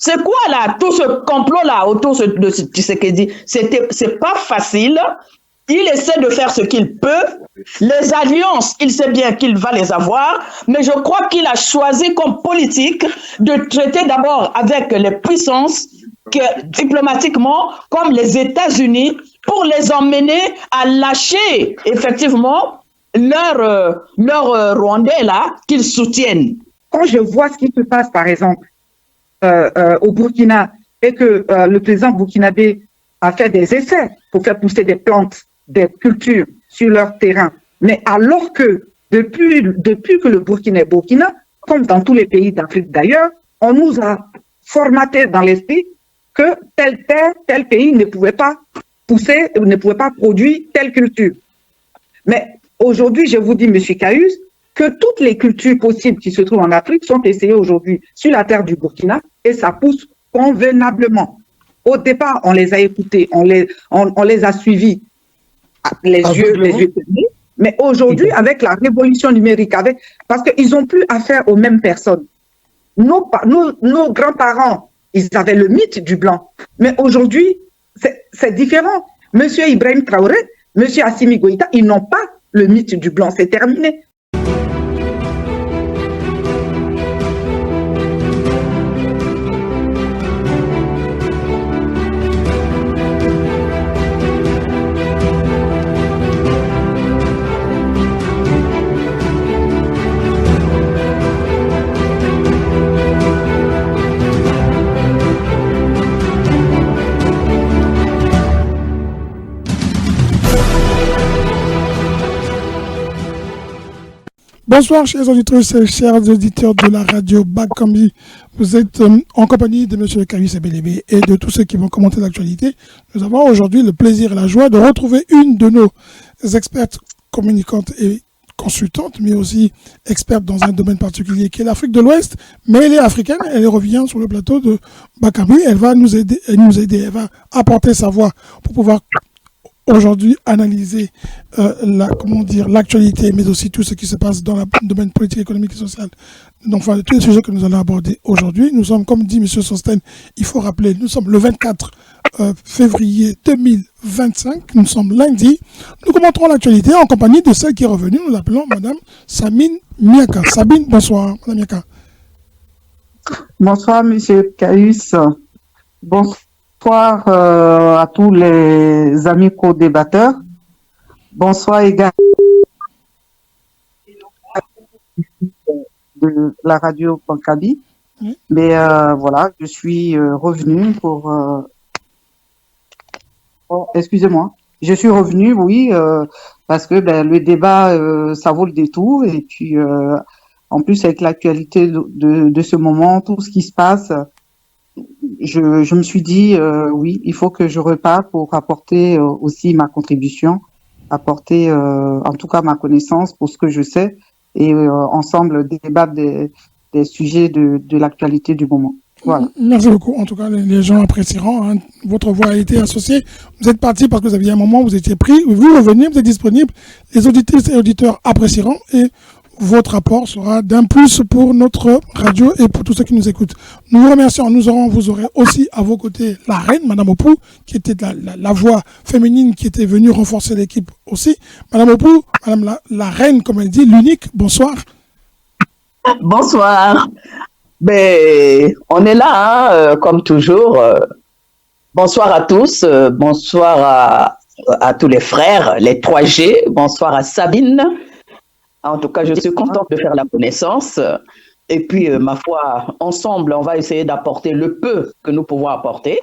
C'est quoi là, tout ce complot-là autour de Tshisekedi? C'est pas facile. Il essaie de faire ce qu'il peut. Les alliances, il sait bien qu'il va les avoir, mais je crois qu'il a choisi comme politique de traiter d'abord avec les puissances diplomatiquement, comme les États-Unis, pour les emmener à lâcher effectivement leur Rwandais là qu'ils soutiennent. Quand je vois ce qui se passe, par exemple, au Burkina, et que le président burkinabé a fait des essais pour faire pousser des plantes, des cultures sur leur terrain. Mais alors que depuis que le Burkina est Burkina, comme dans tous les pays d'Afrique d'ailleurs, on nous a formaté dans l'esprit que tel pays ne pouvait pas pousser, ne pouvait pas produire telle culture. Mais aujourd'hui, je vous dis, M. Caius, que toutes les cultures possibles qui se trouvent en Afrique sont essayées aujourd'hui sur la terre du Burkina et ça pousse convenablement. Au départ, on les a écoutés, on les a suivis les yeux fermés, mais aujourd'hui, avec la révolution numérique, parce qu'ils n'ont plus affaire aux mêmes personnes. Nos grands-parents, ils avaient le mythe du blanc, mais aujourd'hui, c'est différent. Monsieur Ibrahim Traoré, monsieur Assimi Goïta, ils n'ont pas le mythe du blanc, c'est terminé. Bonsoir, chers auditeurs et chers auditeurs de la radio Bakambi. Vous êtes en compagnie de M. Caius Ebelebe et de tous ceux qui vont commenter l'actualité. Nous avons aujourd'hui le plaisir et la joie de retrouver une de nos expertes communicantes et consultantes, mais aussi experte dans un domaine particulier qui est l'Afrique de l'Ouest. Mais elle est africaine, elle revient sur le plateau de Bakambi. Elle va nous aider, elle va apporter sa voix pour pouvoir aujourd'hui analyser l'actualité, mais aussi tout ce qui se passe dans le domaine politique, économique et social. Donc, enfin, tous les sujets que nous allons aborder aujourd'hui. Nous sommes, comme dit M. Sosten, il faut rappeler, nous sommes le 24 février 2025, nous sommes lundi. Nous commenterons l'actualité en compagnie de celle qui est revenue, nous l'appelons Madame Sabine Miaka. Sabine, bonsoir, Madame Miaka. Bonsoir, M. Caius. Bonsoir à tous les amis co-débatteurs. Bonsoir également de la radio Pankabi. Oui. Mais voilà, je suis revenu pour... Oh, excusez-moi. Je suis revenu, oui, parce que le débat, ça vaut le détour. Et puis, en plus, avec l'actualité de ce moment, tout ce qui se passe... Je me suis dit, oui, il faut que je reparte pour apporter aussi ma contribution, apporter en tout cas ma connaissance pour ce que je sais et ensemble débattre des sujets de l'actualité du moment. Voilà. Merci beaucoup. En tout cas, les gens apprécieront. Hein. Votre voix a été associée. Vous êtes parti parce que vous aviez un moment où vous étiez pris. Vous revenez, vous êtes disponible. Les auditrices et auditeurs apprécieront et votre apport sera d'un plus pour notre radio et pour tous ceux qui nous écoutent. Nous vous remercions. Vous aurez aussi à vos côtés la reine, Madame Opou, qui était la voix féminine qui était venue renforcer l'équipe aussi. Madame Opou, Madame la reine, comme elle dit, l'unique. Bonsoir. Bonsoir. Ben, on est là, comme toujours. Bonsoir à tous. Bonsoir à tous les frères, les 3G. Bonsoir à Sabine. En tout cas, je suis contente de faire la connaissance. Et puis, ma foi, ensemble, on va essayer d'apporter le peu que nous pouvons apporter.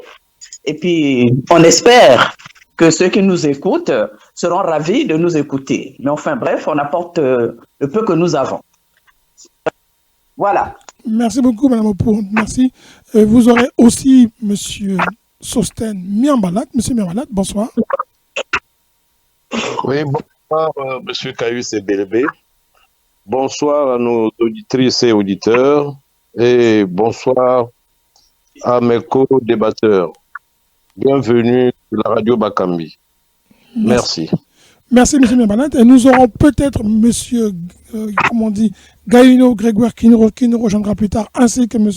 Et puis, on espère que ceux qui nous écoutent seront ravis de nous écouter. Mais enfin, bref, on apporte le peu que nous avons. Voilà. Merci beaucoup, Madame Opou. Merci. Vous aurez aussi Monsieur Sosten Miambalat. Monsieur Miambalat, bonsoir. Oui, bonsoir, Monsieur Caius Ebelebe. Bonsoir à nos auditrices et auditeurs et bonsoir à mes co-débatteurs. Bienvenue sur la radio Bakambi. Merci. Merci, M. Miambalat. Et nous aurons peut-être M. Gaïno Grégoire qui nous rejoindra plus tard, ainsi que M.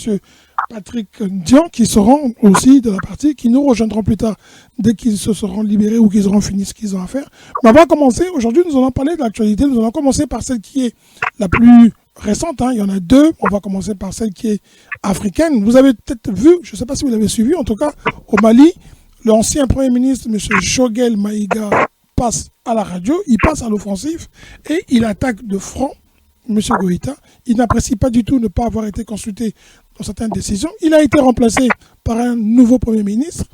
Patrick Dian, qui seront aussi de la partie, qui nous rejoindront plus tard dès qu'ils se seront libérés ou qu'ils auront fini ce qu'ils ont à faire. Mais on va commencer, aujourd'hui nous allons parler de l'actualité, nous allons commencer par celle qui est la plus récente, il y en a deux, on va commencer par celle qui est africaine. Vous avez peut-être vu, je ne sais pas si vous l'avez suivi, en tout cas au Mali, l'ancien Premier ministre, M. Choguel Maïga, passe à la radio, il passe à l'offensive et il attaque de front M. Goïta. Il n'apprécie pas du tout ne pas avoir été consulté dans certaines décisions. Il a été remplacé par un nouveau Premier ministre.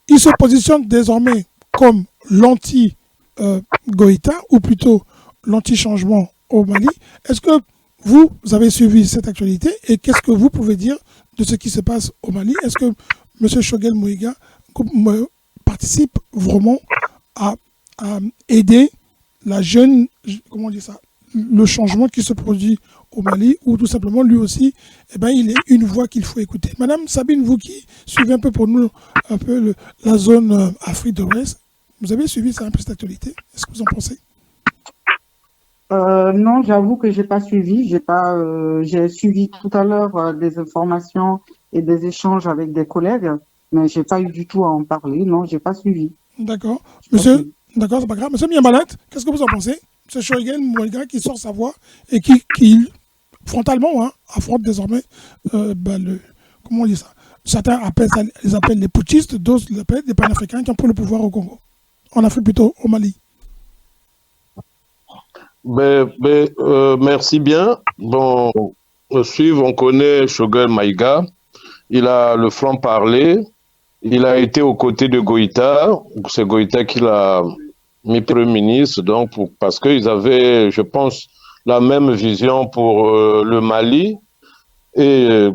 Il se positionne désormais comme l'anti-Goïta, ou plutôt l'anti-changement au Mali. Est-ce que vous avez suivi cette actualité et qu'est-ce que vous pouvez dire de ce qui se passe au Mali? Est-ce que M. Choguel Maïga participe vraiment à aider la jeune, comment on dit ça, le changement qui se produit au Mali, ou tout simplement lui aussi, il est une voix qu'il faut écouter. Madame Sabine, vous qui suivez un peu pour nous la zone Afrique de l'Ouest, vous avez suivi ça un peu cette actualité? Est-ce que vous en pensez? Non, j'avoue que j'ai pas suivi. J'ai suivi tout à l'heure des informations et des échanges avec des collègues, mais j'ai pas eu du tout à en parler. Non, j'ai pas suivi. D'accord. Monsieur, d'accord, c'est pas grave. Monsieur Miambalat, qu'est-ce que vous en pensez? C'est Choguel Maïga qui sort sa voix et qui frontalement affronte désormais comment on dit ça? Certains les appellent les putschistes, d'autres les appellent des panafricains qui ont pris le pouvoir au Congo. En Afrique plutôt, au Mali. Merci bien. Bon, on connaît Choguel Maïga. Il a le franc-parler. Il a été aux côtés de Goïta. C'est Goïta qui l'a mis Premier ministre, donc parce qu'ils avaient, je pense, la même vision pour le Mali et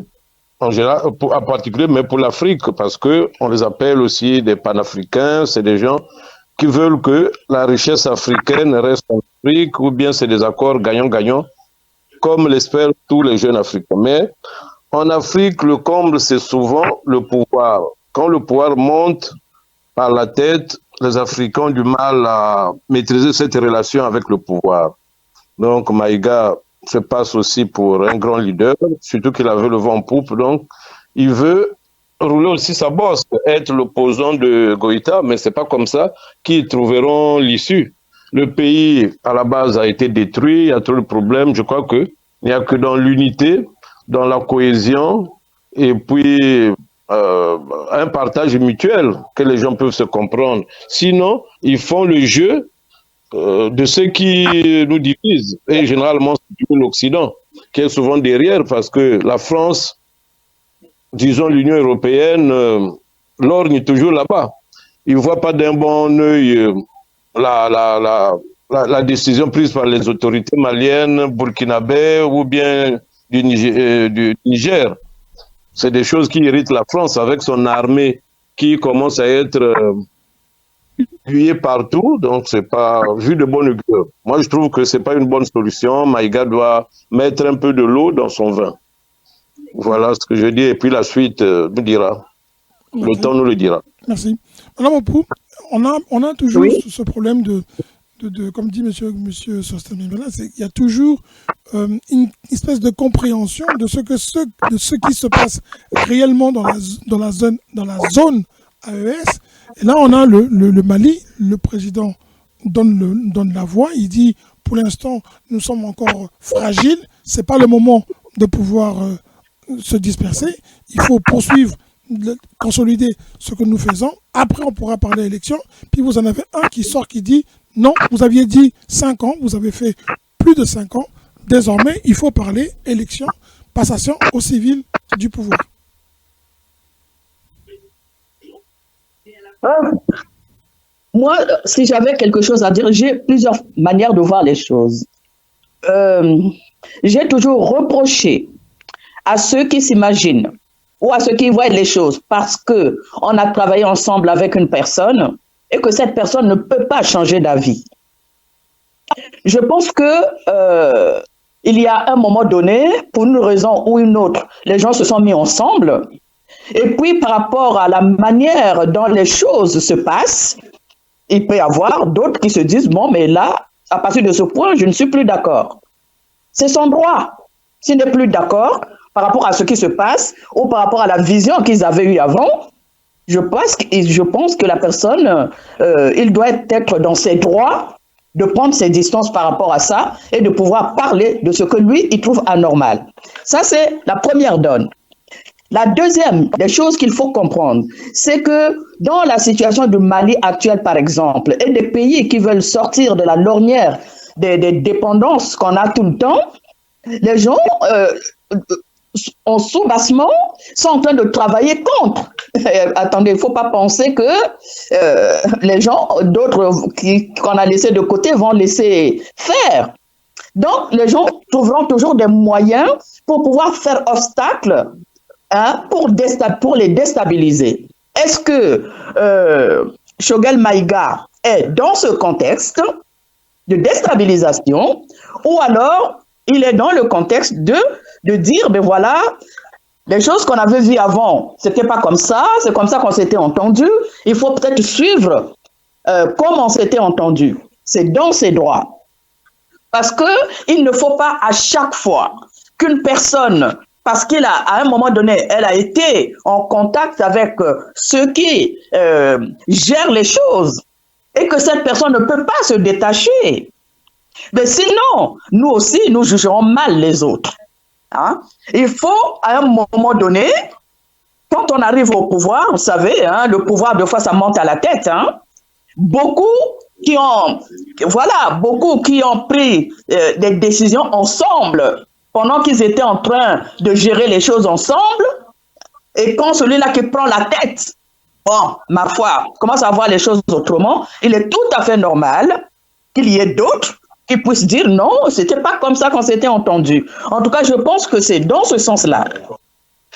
en général, en particulier, mais pour l'Afrique, parce que on les appelle aussi des panafricains. C'est des gens qui veulent que la richesse africaine reste en Afrique, ou bien c'est des accords gagnant-gagnant, comme l'espèrent tous les jeunes Africains. Mais en Afrique, le comble, c'est souvent le pouvoir. Quand le pouvoir monte par la tête, les Africains ont du mal à maîtriser cette relation avec le pouvoir. Donc Maïga se passe aussi pour un grand leader, surtout qu'il avait le vent en poupe. Donc il veut rouler aussi sa bosse, être l'opposant de Goïta, mais c'est pas comme ça qu'ils trouveront l'issue. Le pays, à la base, a été détruit, il y a trop de problèmes. Je crois qu'il n'y a que dans l'unité, dans la cohésion, et puis un partage mutuel que les gens peuvent se comprendre. Sinon, ils font le jeu de ceux qui nous divisent. Et généralement, c'est l'Occident qui est souvent derrière, parce que la France, disons l'Union européenne, lorgne toujours là-bas. Ils ne voient pas d'un bon œil la décision prise par les autorités maliennes, burkinabè ou bien du Niger. C'est des choses qui irritent la France avec son armée qui commence à être appuyée partout. Donc, c'est pas vu de bonne augure. Moi, je trouve que c'est pas une bonne solution. Maïga doit mettre un peu de l'eau dans son vin. Voilà ce que je dis. Et puis la suite nous dira. Okay. Le temps nous le dira. Merci. Madame Opou, on a toujours ce problème de comme dit monsieur Sosthène Miambalat, il y a toujours une espèce de compréhension de ce qui se passe réellement dans la zone AES. Et là, on a le Mali, le président donne la voix, il dit pour l'instant, nous sommes encore fragiles, c'est pas le moment de pouvoir se disperser, il faut poursuivre, consolider ce que nous faisons, après on pourra parler élection, puis vous en avez un qui sort qui dit non, vous aviez dit 5 ans, vous avez fait plus de 5 ans, désormais il faut parler élection, passation aux civils du pouvoir. Moi, si j'avais quelque chose à dire, j'ai plusieurs manières de voir les choses. J'ai toujours reproché à ceux qui s'imaginent ou à ceux qui voient les choses parce qu'on a travaillé ensemble avec une personne et que cette personne ne peut pas changer d'avis. Je pense que il y a un moment donné, pour une raison ou une autre, les gens se sont mis ensemble. Et puis, par rapport à la manière dont les choses se passent, il peut y avoir d'autres qui se disent, bon, mais là, à partir de ce point, je ne suis plus d'accord. C'est son droit. S'il n'est plus d'accord, par rapport à ce qui se passe ou par rapport à la vision qu'ils avaient eue avant, je pense que la personne, il doit être dans ses droits de prendre ses distances par rapport à ça et de pouvoir parler de ce que lui, il trouve anormal. Ça, c'est la première donne. La deuxième des choses qu'il faut comprendre, c'est que dans la situation du Mali actuelle, par exemple, et des pays qui veulent sortir de la lornière des dépendances qu'on a tout le temps, les gens, en sous-bassement, sont en train de travailler contre. Attendez, il ne faut pas penser que les gens, d'autres qu'on a laissés de côté, vont laisser faire. Donc, les gens trouveront toujours des moyens pour pouvoir faire obstacle pour les déstabiliser. Est-ce que Choguel Maïga est dans ce contexte de déstabilisation ou alors il est dans le contexte de dire, ben voilà, les choses qu'on avait vues avant, c'était pas comme ça, c'est comme ça qu'on s'était entendu, il faut peut-être suivre comme on s'était entendu. C'est dans ses droits. Parce qu'il ne faut pas à chaque fois qu'une personne, parce qu'à un moment donné, elle a été en contact avec ceux qui gèrent les choses et que cette personne ne peut pas se détacher. Mais sinon, nous aussi, nous jugerons mal les autres. Hein? Il faut, à un moment donné, quand on arrive au pouvoir, vous savez, hein, le pouvoir, de fois, ça monte à la tête. Hein? Beaucoup qui ont pris des décisions ensemble pendant qu'ils étaient en train de gérer les choses ensemble. Et quand celui-là qui prend la tête, bon, ma foi, commence à voir les choses autrement, il est tout à fait normal qu'il y ait d'autres qui puissent dire non, c'était pas comme ça qu'on s'était entendu. En tout cas, je pense que c'est dans ce sens-là.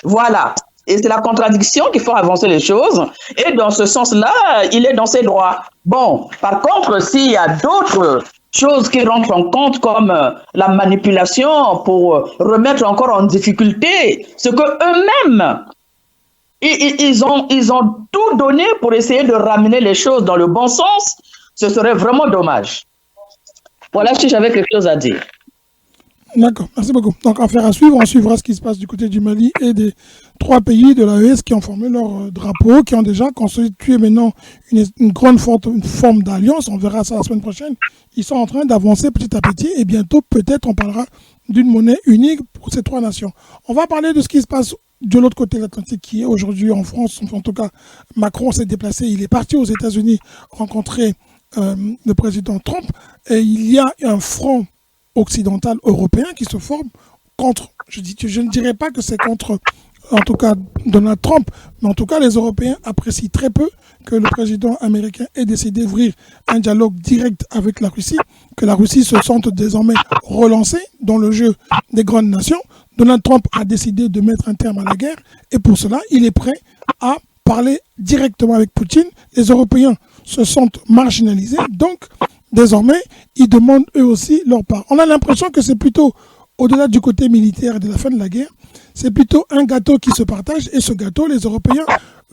Voilà. Et c'est la contradiction qui fait avancer les choses. Et dans ce sens-là, il est dans ses droits. Bon, par contre, s'il y a d'autres choses qui rentrent en compte, comme la manipulation pour remettre encore en difficulté ce que eux-mêmes, ils ont tout donné pour essayer de ramener les choses dans le bon sens, ce serait vraiment dommage. Voilà si j'avais quelque chose à dire. D'accord, merci beaucoup. Donc, affaire à suivre, on suivra ce qui se passe du côté du Mali et des 3 pays de l'AES qui ont formé leur drapeau, qui ont déjà constitué maintenant une grande forme d'alliance. On verra ça la semaine prochaine. Ils sont en train d'avancer petit à petit et bientôt, peut-être, on parlera d'une monnaie unique pour ces 3 nations. On va parler de ce qui se passe de l'autre côté de l'Atlantique, qui est aujourd'hui en France. En tout cas, Macron s'est déplacé. Il est parti aux États-Unis rencontrer le président Trump. Et il y a un front occidental européen qui se forme contre, je ne dirais pas que c'est contre, en tout cas, Donald Trump, mais en tout cas, les Européens apprécient très peu que le président américain ait décidé d'ouvrir un dialogue direct avec la Russie, que la Russie se sente désormais relancée dans le jeu des grandes nations. Donald Trump a décidé de mettre un terme à la guerre et pour cela, il est prêt à parler directement avec Poutine. Les Européens se sentent marginalisés, donc désormais, ils demandent eux aussi leur part. On a l'impression que c'est plutôt, au-delà du côté militaire et de la fin de la guerre, c'est plutôt un gâteau qui se partage et ce gâteau, les Européens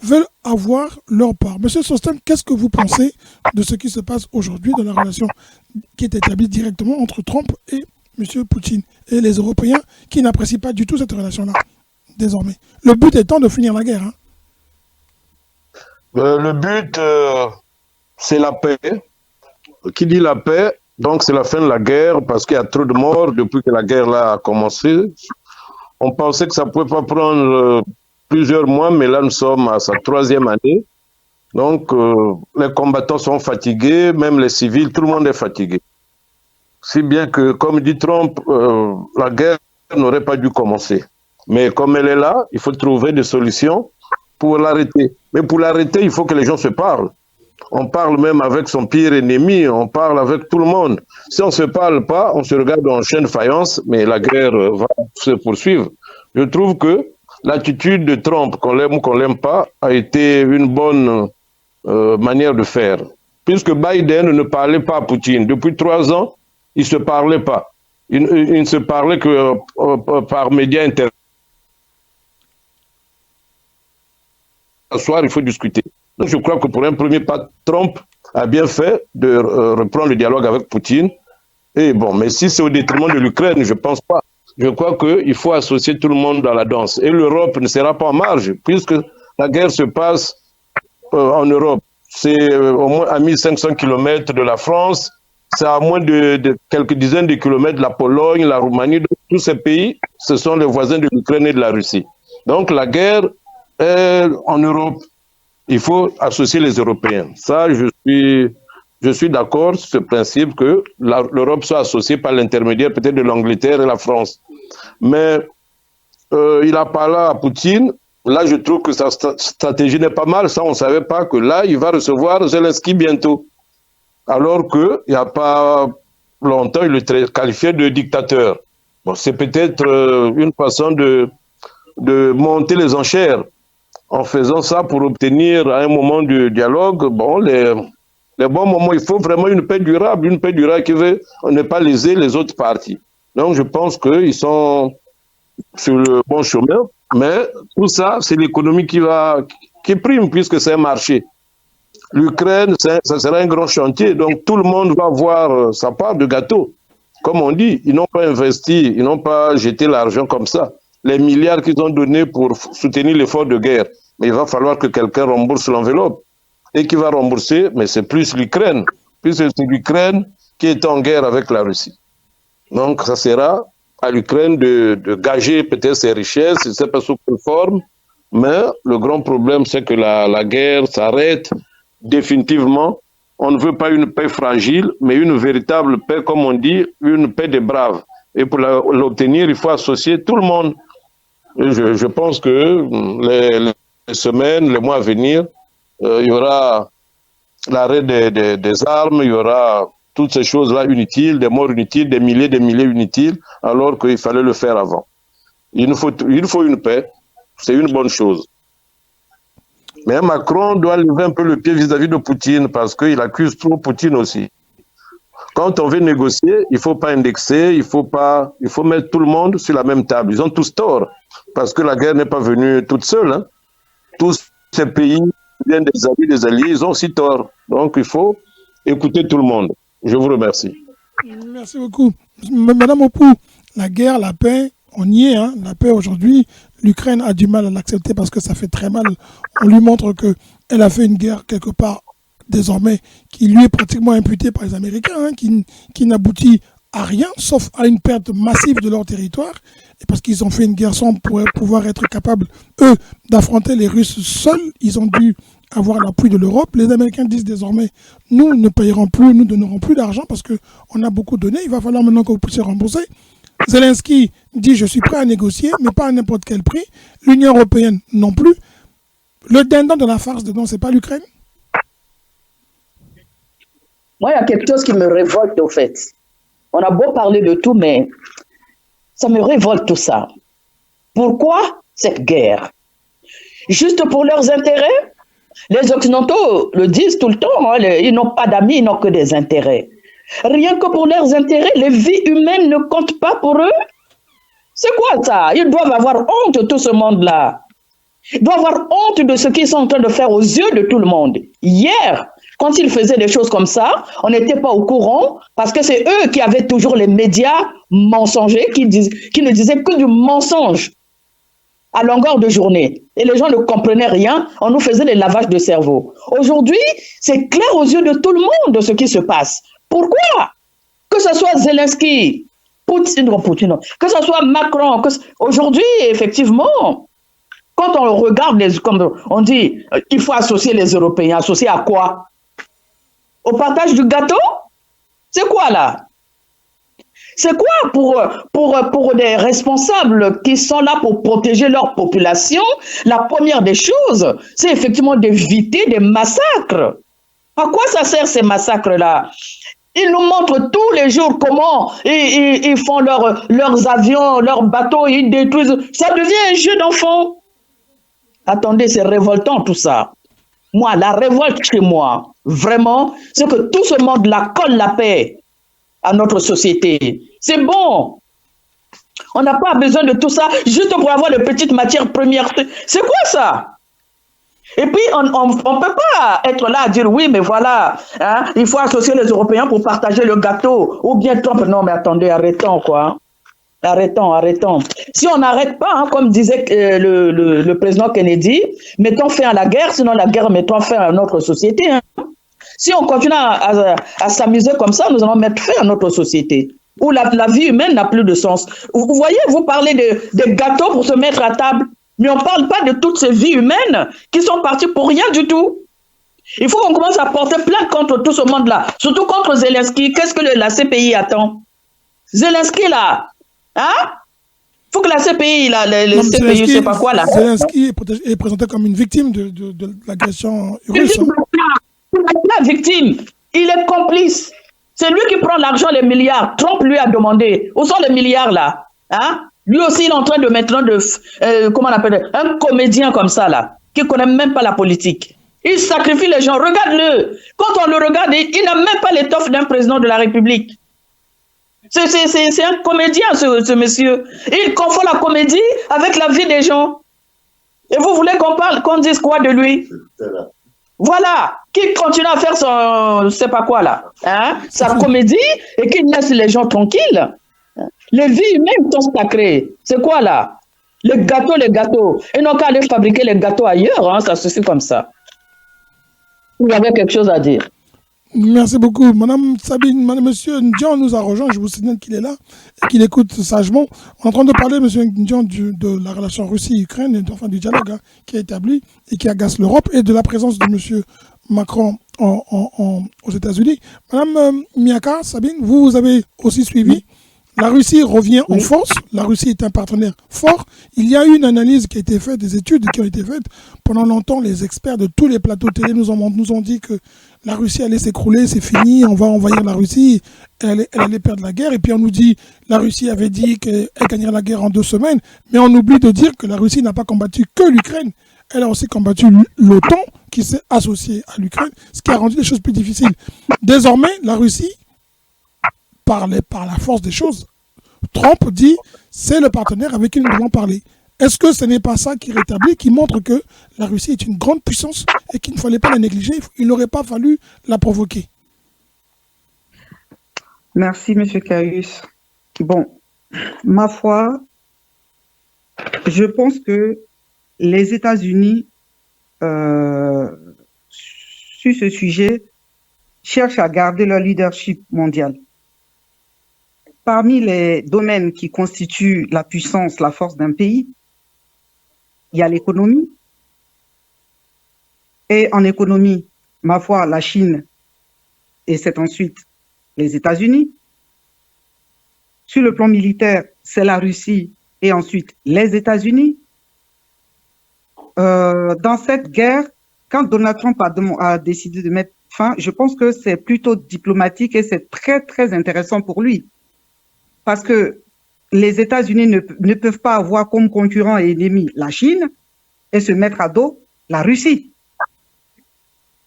veulent avoir leur part. Monsieur Sostem, qu'est-ce que vous pensez de ce qui se passe aujourd'hui dans la relation qui est établie directement entre Trump et M. Poutine et les Européens qui n'apprécient pas du tout cette relation-là, désormais? Le but étant de finir la guerre. Hein. Le but, c'est la paix. Qui dit la paix, donc c'est la fin de la guerre, parce qu'il y a trop de morts depuis que la guerre là a commencé. On pensait que ça ne pouvait pas prendre plusieurs mois, mais là nous sommes à sa 3e année. Donc les combattants sont fatigués, même les civils, tout le monde est fatigué. Si bien que, comme dit Trump, la guerre n'aurait pas dû commencer. Mais comme elle est là, il faut trouver des solutions pour l'arrêter. Mais pour l'arrêter, il faut que les gens se parlent. On parle même avec son pire ennemi, on parle avec tout le monde. Si on ne se parle pas, on se regarde en chaîne de faïence, mais la guerre va se poursuivre. Je trouve que l'attitude de Trump, qu'on l'aime ou qu'on ne l'aime pas, a été une bonne manière de faire. Puisque Biden ne parlait pas à Poutine. Depuis 3 ans, il ne se parlait pas. Il ne se parlait que par médias internationaux. Ce soir, il faut discuter. Donc, je crois que pour un premier pas, Trump a bien fait de reprendre le dialogue avec Poutine. Et bon, mais si c'est au détriment de l'Ukraine, je ne pense pas. je crois qu'il faut associer tout le monde dans la danse. Et l'Europe ne sera pas en marge, puisque la guerre se passe en Europe. C'est au moins à 1500 km de la France, c'est à moins de quelques dizaines de kilomètres de la Pologne, la Roumanie. Tous ces pays, ce sont les voisins de l'Ukraine et de la Russie. Donc la guerre est en Europe. Il faut associer les Européens. Ça, je suis d'accord sur ce principe que l'Europe soit associée par l'intermédiaire peut-être de l'Angleterre et la France. Mais il a parlé à Poutine. Là, je trouve que sa stratégie n'est pas mal. Ça, on ne savait pas que là, il va recevoir Zelensky bientôt. Alors qu'il n'y a pas longtemps, il le qualifiait de dictateur. Bon, c'est peut-être une façon de monter les enchères en faisant ça pour obtenir à un moment du dialogue, bon, les bons moments. Il faut vraiment une paix durable qui veut ne pas léser les autres parties. Donc, je pense qu'ils sont sur le bon chemin, mais tout ça, c'est l'économie qui prime, puisque c'est un marché. L'Ukraine, ça sera un grand chantier, donc tout le monde va avoir sa part de gâteau. Comme on dit, ils n'ont pas investi, ils n'ont pas jeté l'argent comme ça. Les milliards qu'ils ont donnés pour soutenir l'effort de guerre, mais il va falloir que quelqu'un rembourse l'enveloppe. Et qui va rembourser, mais c'est plus l'Ukraine, puisque c'est l'Ukraine qui est en guerre avec la Russie. Donc ça sera à l'Ukraine de gager peut-être ses richesses, je ne sais pas sous quelle forme, mais le grand problème, c'est que la guerre s'arrête définitivement. On ne veut pas une paix fragile, mais une véritable paix, comme on dit, une paix des braves. Et pour l'obtenir, il faut associer tout le monde. Et je pense que les semaines, les mois à venir, il y aura l'arrêt des armes, il y aura toutes ces choses-là inutiles, des morts inutiles, des milliers inutiles, alors qu'il fallait le faire avant. Il faut une paix, c'est une bonne chose. Mais Macron doit lever un peu le pied vis-à-vis de Poutine parce qu'il accuse trop Poutine aussi. Quand on veut négocier, il ne faut pas indexer, il faut mettre tout le monde sur la même table. Ils ont tous tort parce que la guerre n'est pas venue toute seule. Hein. Tous ces pays viennent des alliés, ils ont aussi tort. Donc il faut écouter tout le monde. Je vous remercie. Merci beaucoup. Madame Opou, la guerre, la paix, on y est. Hein. La paix aujourd'hui, l'Ukraine a du mal à l'accepter parce que ça fait très mal. On lui montre qu'elle a fait une guerre quelque part désormais qui lui est pratiquement imputée par les Américains, hein, qui n'aboutit à rien sauf à une perte massive de leur territoire. Et parce qu'ils ont fait une guerre sans pouvoir être capables, eux, d'affronter les Russes seuls, ils ont dû avoir l'appui de l'Europe. Les Américains disent désormais, nous ne payerons plus, nous ne donnerons plus d'argent parce qu'on a beaucoup donné, il va falloir maintenant que vous puissiez rembourser. Zelensky dit, je suis prêt à négocier, mais pas à n'importe quel prix. L'Union européenne non plus. Le dindon de la farce dedans, c'est pas l'Ukraine? Moi, il y a quelque chose qui me révolte au fait. On a beau parler de tout, mais ça me révolte tout ça. Pourquoi cette guerre? Juste pour leurs intérêts? Les Occidentaux le disent tout le temps, hein, ils n'ont pas d'amis, ils n'ont que des intérêts. Rien que pour leurs intérêts, les vies humaines ne comptent pas pour eux? C'est quoi ça? Ils doivent avoir honte, tout ce monde-là. Ils doivent avoir honte de ce qu'ils sont en train de faire aux yeux de tout le monde. Hier, quand ils faisaient des choses comme ça, on n'était pas au courant parce que c'est eux qui avaient toujours les médias mensongers qui ne disaient que du mensonge à longueur de journée. Et les gens ne comprenaient rien, on nous faisait des lavages de cerveau. Aujourd'hui, c'est clair aux yeux de tout le monde ce qui se passe. Pourquoi? Que ce soit Zelensky, Poutine, que ce soit Macron, aujourd'hui, effectivement, quand on regarde, comme on dit, il faut associer les Européens. Associer à quoi? Au partage du gâteau? C'est quoi là? C'est quoi pour des responsables qui sont là pour protéger leur population? La première des choses, c'est effectivement d'éviter des massacres. À quoi ça sert ces massacres-là? Ils nous montrent tous les jours comment ils font leurs avions, leurs bateaux, ils détruisent. Ça devient un jeu d'enfant. Attendez, c'est révoltant tout ça. Moi, la révolte chez moi, vraiment, c'est que tout ce monde-là colle la paix à notre société. C'est bon. On n'a pas besoin de tout ça juste pour avoir de petites matières premières. C'est quoi ça? Et puis, on ne peut pas être là à dire oui, mais voilà, hein, il faut associer les Européens pour partager le gâteau. Ou bien Trump. Non, mais attendez, arrêtons, quoi. Arrêtons. Si on n'arrête pas, hein, comme disait le président Kennedy, mettons fin à la guerre, sinon la guerre mettons fin à notre société. Hein. Si on continue à s'amuser comme ça, nous allons mettre fin à notre société, où la vie humaine n'a plus de sens. Vous voyez, vous parlez de gâteaux pour se mettre à table, mais on ne parle pas de toutes ces vies humaines qui sont parties pour rien du tout. Il faut qu'on commence à porter plainte contre tout ce monde-là, surtout contre Zelensky. Qu'est-ce que la CPI attend? Zelensky, là, hein? Il faut que la CPI, là, le CPI, je ne sais pas quoi, là. Zelensky est présenté comme une victime de l'agression russe. Il n'est pas victime, il est complice. C'est lui qui prend l'argent, les milliards. Trump lui a demandé. Où sont les milliards, là? Hein? Lui aussi, il est en train de maintenant comment on appelle, un comédien comme ça, là, qui ne connaît même pas la politique. Il sacrifie les gens. Regarde-le. Quand on le regarde, il n'a même pas l'étoffe d'un président de la République. C'est un comédien, ce monsieur. Il confond la comédie avec la vie des gens. Et vous voulez qu'on dise quoi de lui? Voilà. Qui continue à faire son, je ne sais pas quoi là, hein? Sa comédie et qui laisse les gens tranquilles. Les vies humaines sont sacrées. C'est quoi là? Les gâteaux. Et non qu'à aller fabriquer les gâteaux ailleurs, hein, ça se fait comme ça. Vous avez quelque chose à dire? Merci beaucoup. Madame Sabine, Monsieur Ndian nous a rejoint. Je vous signale qu'il est là et qu'il écoute sagement. On est en train de parler, Monsieur Ndian, de la relation Russie-Ukraine, enfin du dialogue hein, qui est établi et qui agace l'Europe et de la présence de Monsieur Macron aux États-Unis. Madame Miaka, Sabine, vous avez aussi suivi. La Russie revient en force. La Russie est un partenaire fort. Il y a une analyse qui a été faite, des études qui ont été faites. Pendant longtemps, les experts de tous les plateaux télé nous ont dit que la Russie allait s'écrouler, c'est fini, on va envahir la Russie, elle allait perdre la guerre. Et puis on nous dit, la Russie avait dit qu'elle gagnerait la guerre en 2 semaines. Mais on oublie de dire que la Russie n'a pas combattu que l'Ukraine. Elle a aussi combattu l'OTAN qui s'est associée à l'Ukraine, ce qui a rendu les choses plus difficiles. Désormais, la Russie, par la force des choses, Trump dit c'est le partenaire avec qui nous devons parler. Est-ce que ce n'est pas ça qui rétablit, qui montre que la Russie est une grande puissance et qu'il ne fallait pas la négliger, il n'aurait pas fallu la provoquer? Merci, M. Caius. Bon, ma foi, je pense que les États-Unis, sur ce sujet, cherchent à garder leur leadership mondial. Parmi les domaines qui constituent la puissance, la force d'un pays, il y a l'économie. Et en économie, ma foi, la Chine, et c'est ensuite les États-Unis. Sur le plan militaire, c'est la Russie et ensuite les États-Unis. Dans cette guerre, quand Donald Trump a décidé de mettre fin, je pense que c'est plutôt diplomatique et c'est très, très intéressant pour lui. Parce que les États-Unis ne peuvent pas avoir comme concurrent et ennemi la Chine et se mettre à dos la Russie.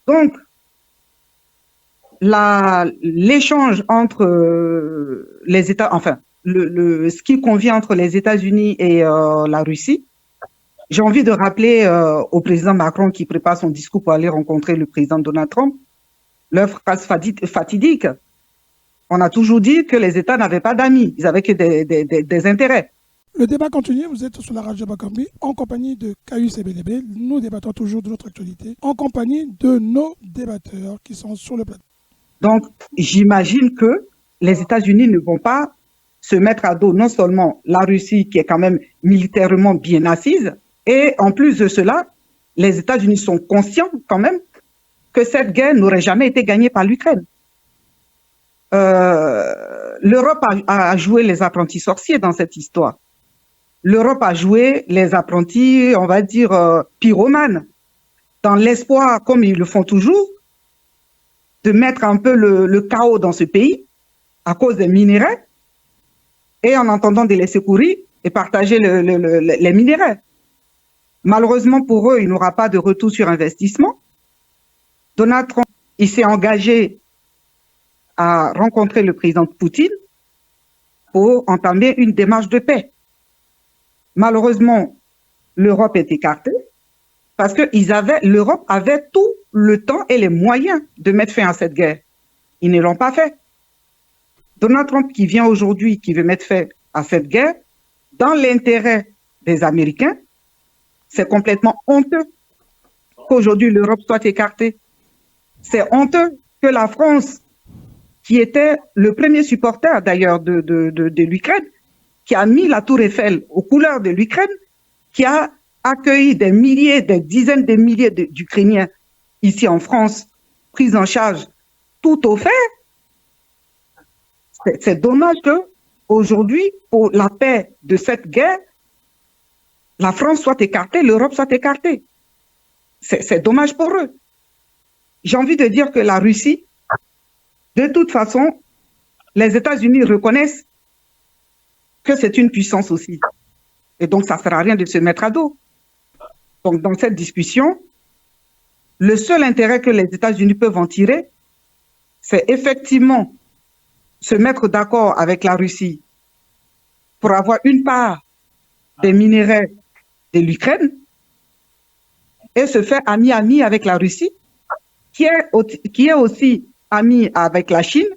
Donc, l'échange entre les États, enfin, ce qui convient entre les États-Unis et la Russie, j'ai envie de rappeler au président Macron qui prépare son discours pour aller rencontrer le président Donald Trump, leur phrase fatidique. On a toujours dit que les États n'avaient pas d'amis, ils avaient que des intérêts. Le débat continue, vous êtes sur la radio Bakambi, en compagnie de Caius et BDB. Nous débattons toujours de notre actualité, en compagnie de nos débatteurs qui sont sur le plateau. Donc, j'imagine que les États-Unis ne vont pas se mettre à dos non seulement la Russie, qui est quand même militairement bien assise, et en plus de cela, les États-Unis sont conscients quand même que cette guerre n'aurait jamais été gagnée par l'Ukraine. L'Europe a joué les apprentis sorciers dans cette histoire. L'Europe a joué les apprentis, on va dire, pyromanes, dans l'espoir, comme ils le font toujours, de mettre un peu le chaos dans ce pays à cause des minéraux et en entendant de laisser courir et partager les minéraux. Malheureusement pour eux, il n'y aura pas de retour sur investissement. Donald Trump, il s'est engagé à rencontrer le président Poutine pour entamer une démarche de paix. Malheureusement, l'Europe est écartée parce que l'Europe avait tout le temps et les moyens de mettre fin à cette guerre. Ils ne l'ont pas fait. Donald Trump qui vient aujourd'hui, qui veut mettre fin à cette guerre dans l'intérêt des Américains. C'est complètement honteux qu'aujourd'hui l'Europe soit écartée. C'est honteux que la France, qui était le premier supporter d'ailleurs de l'Ukraine, qui a mis la tour Eiffel aux couleurs de l'Ukraine, qui a accueilli des milliers, des dizaines de milliers d'Ukrainiens ici en France, pris en charge, tout offert. C'est dommage que aujourd'hui, pour la paix de cette guerre, la France soit écartée, l'Europe soit écartée. C'est dommage pour eux. J'ai envie de dire que la Russie, de toute façon, les États-Unis reconnaissent que c'est une puissance aussi. Et donc, ça ne sert à rien de se mettre à dos. Donc, dans cette discussion, le seul intérêt que les États-Unis peuvent en tirer, c'est effectivement se mettre d'accord avec la Russie pour avoir une part des minéraux de l'Ukraine et se faire ami-ami avec la Russie, qui est aussi ami avec la Chine,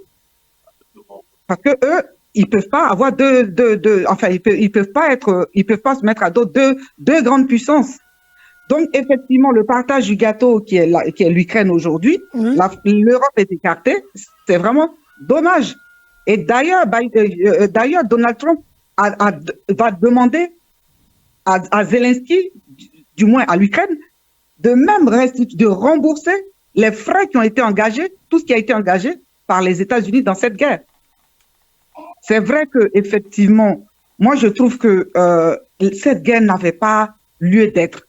parce que eux, ils peuvent pas avoir ils peuvent pas se mettre à dos deux grandes puissances. Donc, effectivement, le partage du gâteau qui est l'Ukraine aujourd'hui, l'Europe est écartée, c'est vraiment dommage. Et d'ailleurs, Donald Trump va demander à Zelensky, du moins à l'Ukraine, de rembourser les frais qui ont été engagés, tout ce qui a été engagé par les États-Unis dans cette guerre. C'est vrai que effectivement, moi je trouve que cette guerre n'avait pas lieu d'être.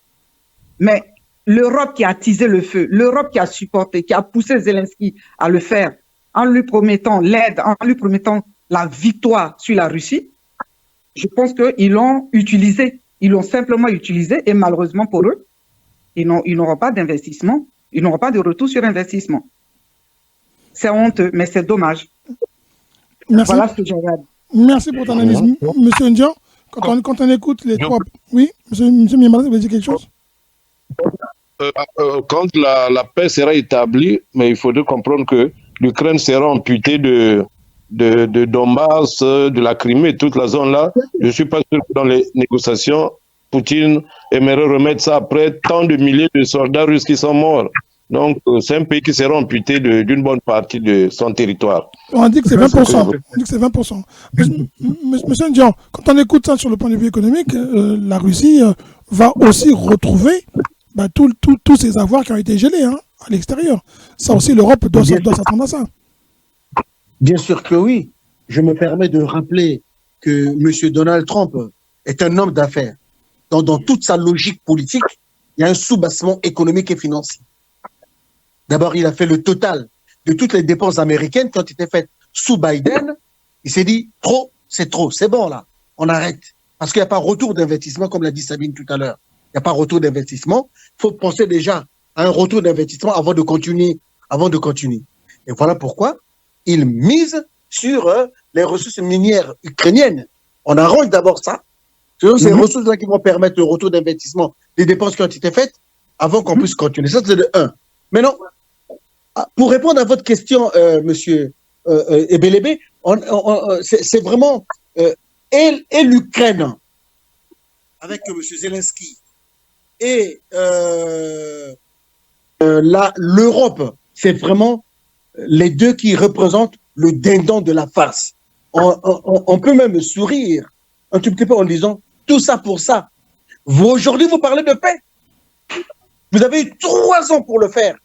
Mais l'Europe qui a attisé le feu, l'Europe qui a supporté, qui a poussé Zelensky à le faire, en lui promettant l'aide, en lui promettant la victoire sur la Russie, je pense qu'ils l'ont utilisé. Ils l'ont simplement utilisé et malheureusement pour eux, ils n'auront pas d'investissement, ils n'auront pas de retour sur investissement. C'est honteux, mais c'est dommage. Merci. Voilà ce que j'avais à dire. Merci pour ton analyse. Monsieur Ndian, quand on écoute les trois... Oui, monsieur Miamara, vous voulez dire quelque chose? Quand la paix sera établie, mais il faudrait comprendre que l'Ukraine sera amputée de Donbass, de la Crimée, toute la zone là. Je ne suis pas sûr que dans les négociations, Poutine aimerait remettre ça après tant de milliers de soldats russes qui sont morts. Donc, c'est un pays qui sera amputé d'une bonne partie de son territoire. On dit que c'est 20%. On dit que c'est 20%. Monsieur Ndian, quand on écoute ça sur le point de vue économique, la Russie va aussi retrouver tous ces avoirs qui ont été gelés à l'extérieur. Ça aussi, l'Europe doit s'attendre à ça. Bien sûr que oui. Je me permets de rappeler que M. Donald Trump est un homme d'affaires. Dans toute sa logique politique, il y a un soubassement économique et financier. D'abord, il a fait le total de toutes les dépenses américaines qui ont été faites sous Biden. Il s'est dit, trop, c'est bon là, on arrête. Parce qu'il n'y a pas retour d'investissement, comme l'a dit Sabine tout à l'heure. Il n'y a pas retour d'investissement. Il faut penser déjà à un retour d'investissement avant de continuer. Et voilà pourquoi il mise sur les ressources minières ukrainiennes. On arrange d'abord ça. Ce sont ces ressources-là qui vont permettre le retour d'investissement des dépenses qui ont été faites avant qu'on puisse continuer. Ça, c'est de 1. Maintenant, pour répondre à votre question, monsieur Ebelebe, c'est vraiment et l'Ukraine avec monsieur Zelensky et l'Europe, c'est vraiment les deux qui représentent le dindon de la farce. On peut même sourire un tout petit peu en disant tout ça pour ça. Aujourd'hui, vous parlez de paix. Vous avez eu 3 ans pour le faire.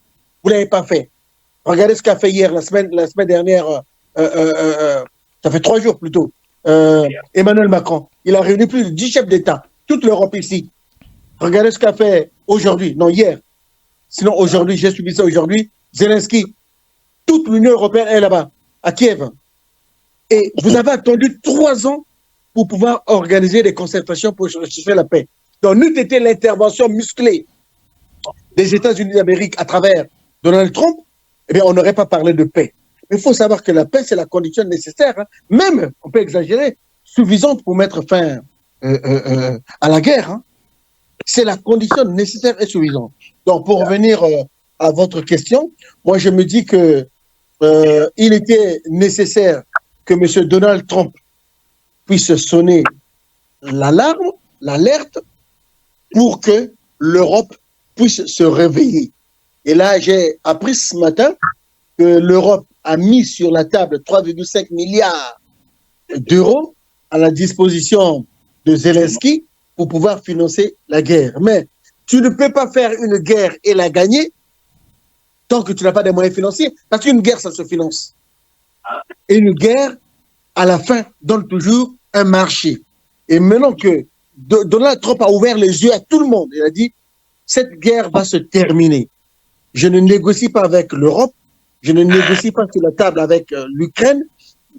Vous ne l'avez pas fait. Regardez ce qu'a fait hier, la semaine dernière, ça fait 3 jours plutôt, Emmanuel Macron. Il a réuni plus de 10 chefs d'État, toute l'Europe ici. Regardez ce qu'a fait aujourd'hui, non hier. Sinon aujourd'hui, j'ai suivi ça aujourd'hui, Zelensky. Toute l'Union européenne est là-bas, à Kiev. Et vous avez attendu 3 ans pour pouvoir organiser des concertations pour chercher la paix. Donc, nous, c'était l'intervention musclée des États-Unis d'Amérique à travers Donald Trump, eh bien, on n'aurait pas parlé de paix. Mais il faut savoir que la paix, c'est la condition nécessaire, même, on peut exagérer, suffisante pour mettre fin à la guerre. C'est la condition nécessaire et suffisante. Donc, pour revenir à votre question, moi, je me dis que il était nécessaire que M. Donald Trump puisse sonner l'alarme, l'alerte, pour que l'Europe puisse se réveiller. Et là, j'ai appris ce matin que l'Europe a mis sur la table 3,5 milliards d'euros à la disposition de Zelensky pour pouvoir financer la guerre. Mais tu ne peux pas faire une guerre et la gagner tant que tu n'as pas de moyens financiers, parce qu'une guerre, ça se finance. Et une guerre, à la fin, donne toujours un marché. Et maintenant que Donald Trump a ouvert les yeux à tout le monde, il a dit, cette guerre va se terminer. Je ne négocie pas avec l'Europe, je ne négocie pas sur la table avec l'Ukraine,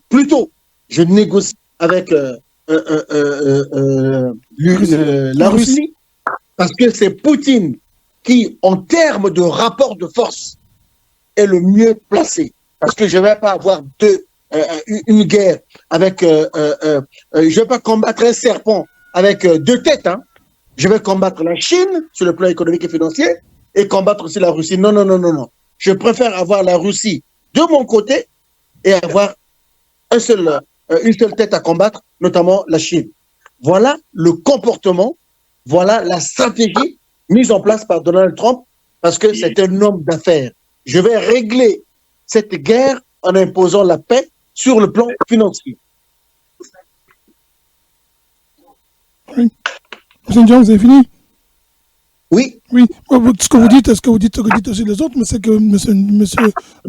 plutôt, je négocie avec la Russie, parce que c'est Poutine qui, en termes de rapport de force, est le mieux placé. Parce que je ne vais pas avoir une guerre avec... je ne vais pas combattre un serpent avec deux têtes. Hein. Je vais combattre la Chine sur le plan économique et financier et combattre aussi la Russie. Non, non, non, non, non. Je préfère avoir la Russie de mon côté et avoir une seule tête à combattre, notamment la Chine. Voilà le comportement, voilà la stratégie mise en place par Donald Trump parce que c'est un homme d'affaires. Je vais régler cette guerre en imposant la paix sur le plan financier. Oui. M. John, vous avez fini? Oui. Oui, ce que vous dites aussi les autres, mais c'est que M.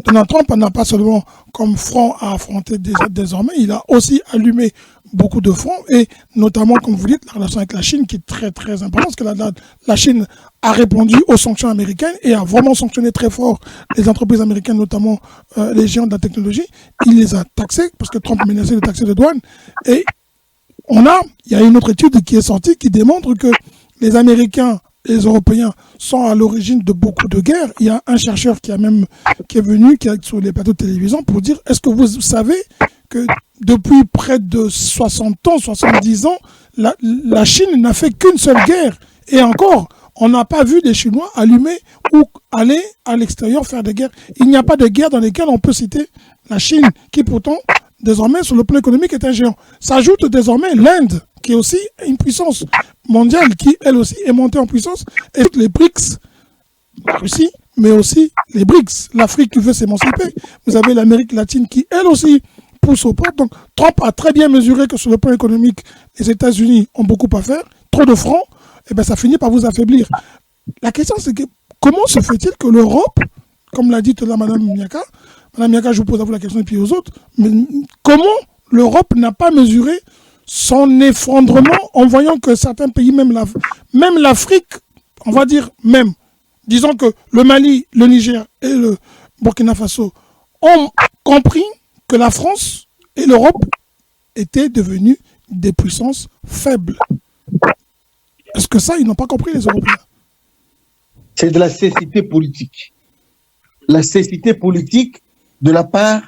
Donald Trump n'a pas seulement comme front à affronter désormais, il a aussi allumé beaucoup de fronts, et notamment, comme vous dites, la relation avec la Chine qui est très très importante, parce que la Chine a répondu aux sanctions américaines et a vraiment sanctionné très fort les entreprises américaines, notamment les géants de la technologie. Il les a taxés, parce que Trump menaçait de taxer de douane, et il y a une autre étude qui est sortie qui démontre que les Américains et les Européens sont à l'origine de beaucoup de guerres. Il y a un chercheur qui est venu sur les plateaux de télévision pour dire, est-ce que vous savez que depuis près de 60 ans, 70 ans, la Chine n'a fait qu'une seule guerre. Et encore, on n'a pas vu des Chinois allumer ou aller à l'extérieur faire des guerres. Il n'y a pas de guerre dans lesquelles on peut citer la Chine, qui pourtant, désormais, sur le plan économique, est un géant. S'ajoute désormais l'Inde, qui est aussi une puissance mondiale, qui, elle aussi, est montée en puissance, et les BRICS, la Russie, mais aussi les BRICS, l'Afrique qui veut s'émanciper. Vous avez l'Amérique latine qui, elle aussi, pousse aux portes. Donc, Trump a très bien mesuré que sur le plan économique, les États-Unis ont beaucoup à faire. Trop de francs, et bien ça finit par vous affaiblir. La question, c'est que comment se fait-il que l'Europe, comme l'a dit tout à l'heure Mme Miaka, je vous pose à vous la question et puis aux autres, mais comment l'Europe n'a pas mesuré son effondrement en voyant que certains pays, même l'Afrique, on va dire même, disons que le Mali, le Niger et le Burkina Faso ont compris que la France et l'Europe étaient devenues des puissances faibles. Est-ce que ça, ils n'ont pas compris, les Européens? C'est de la cécité politique. La cécité politique de la part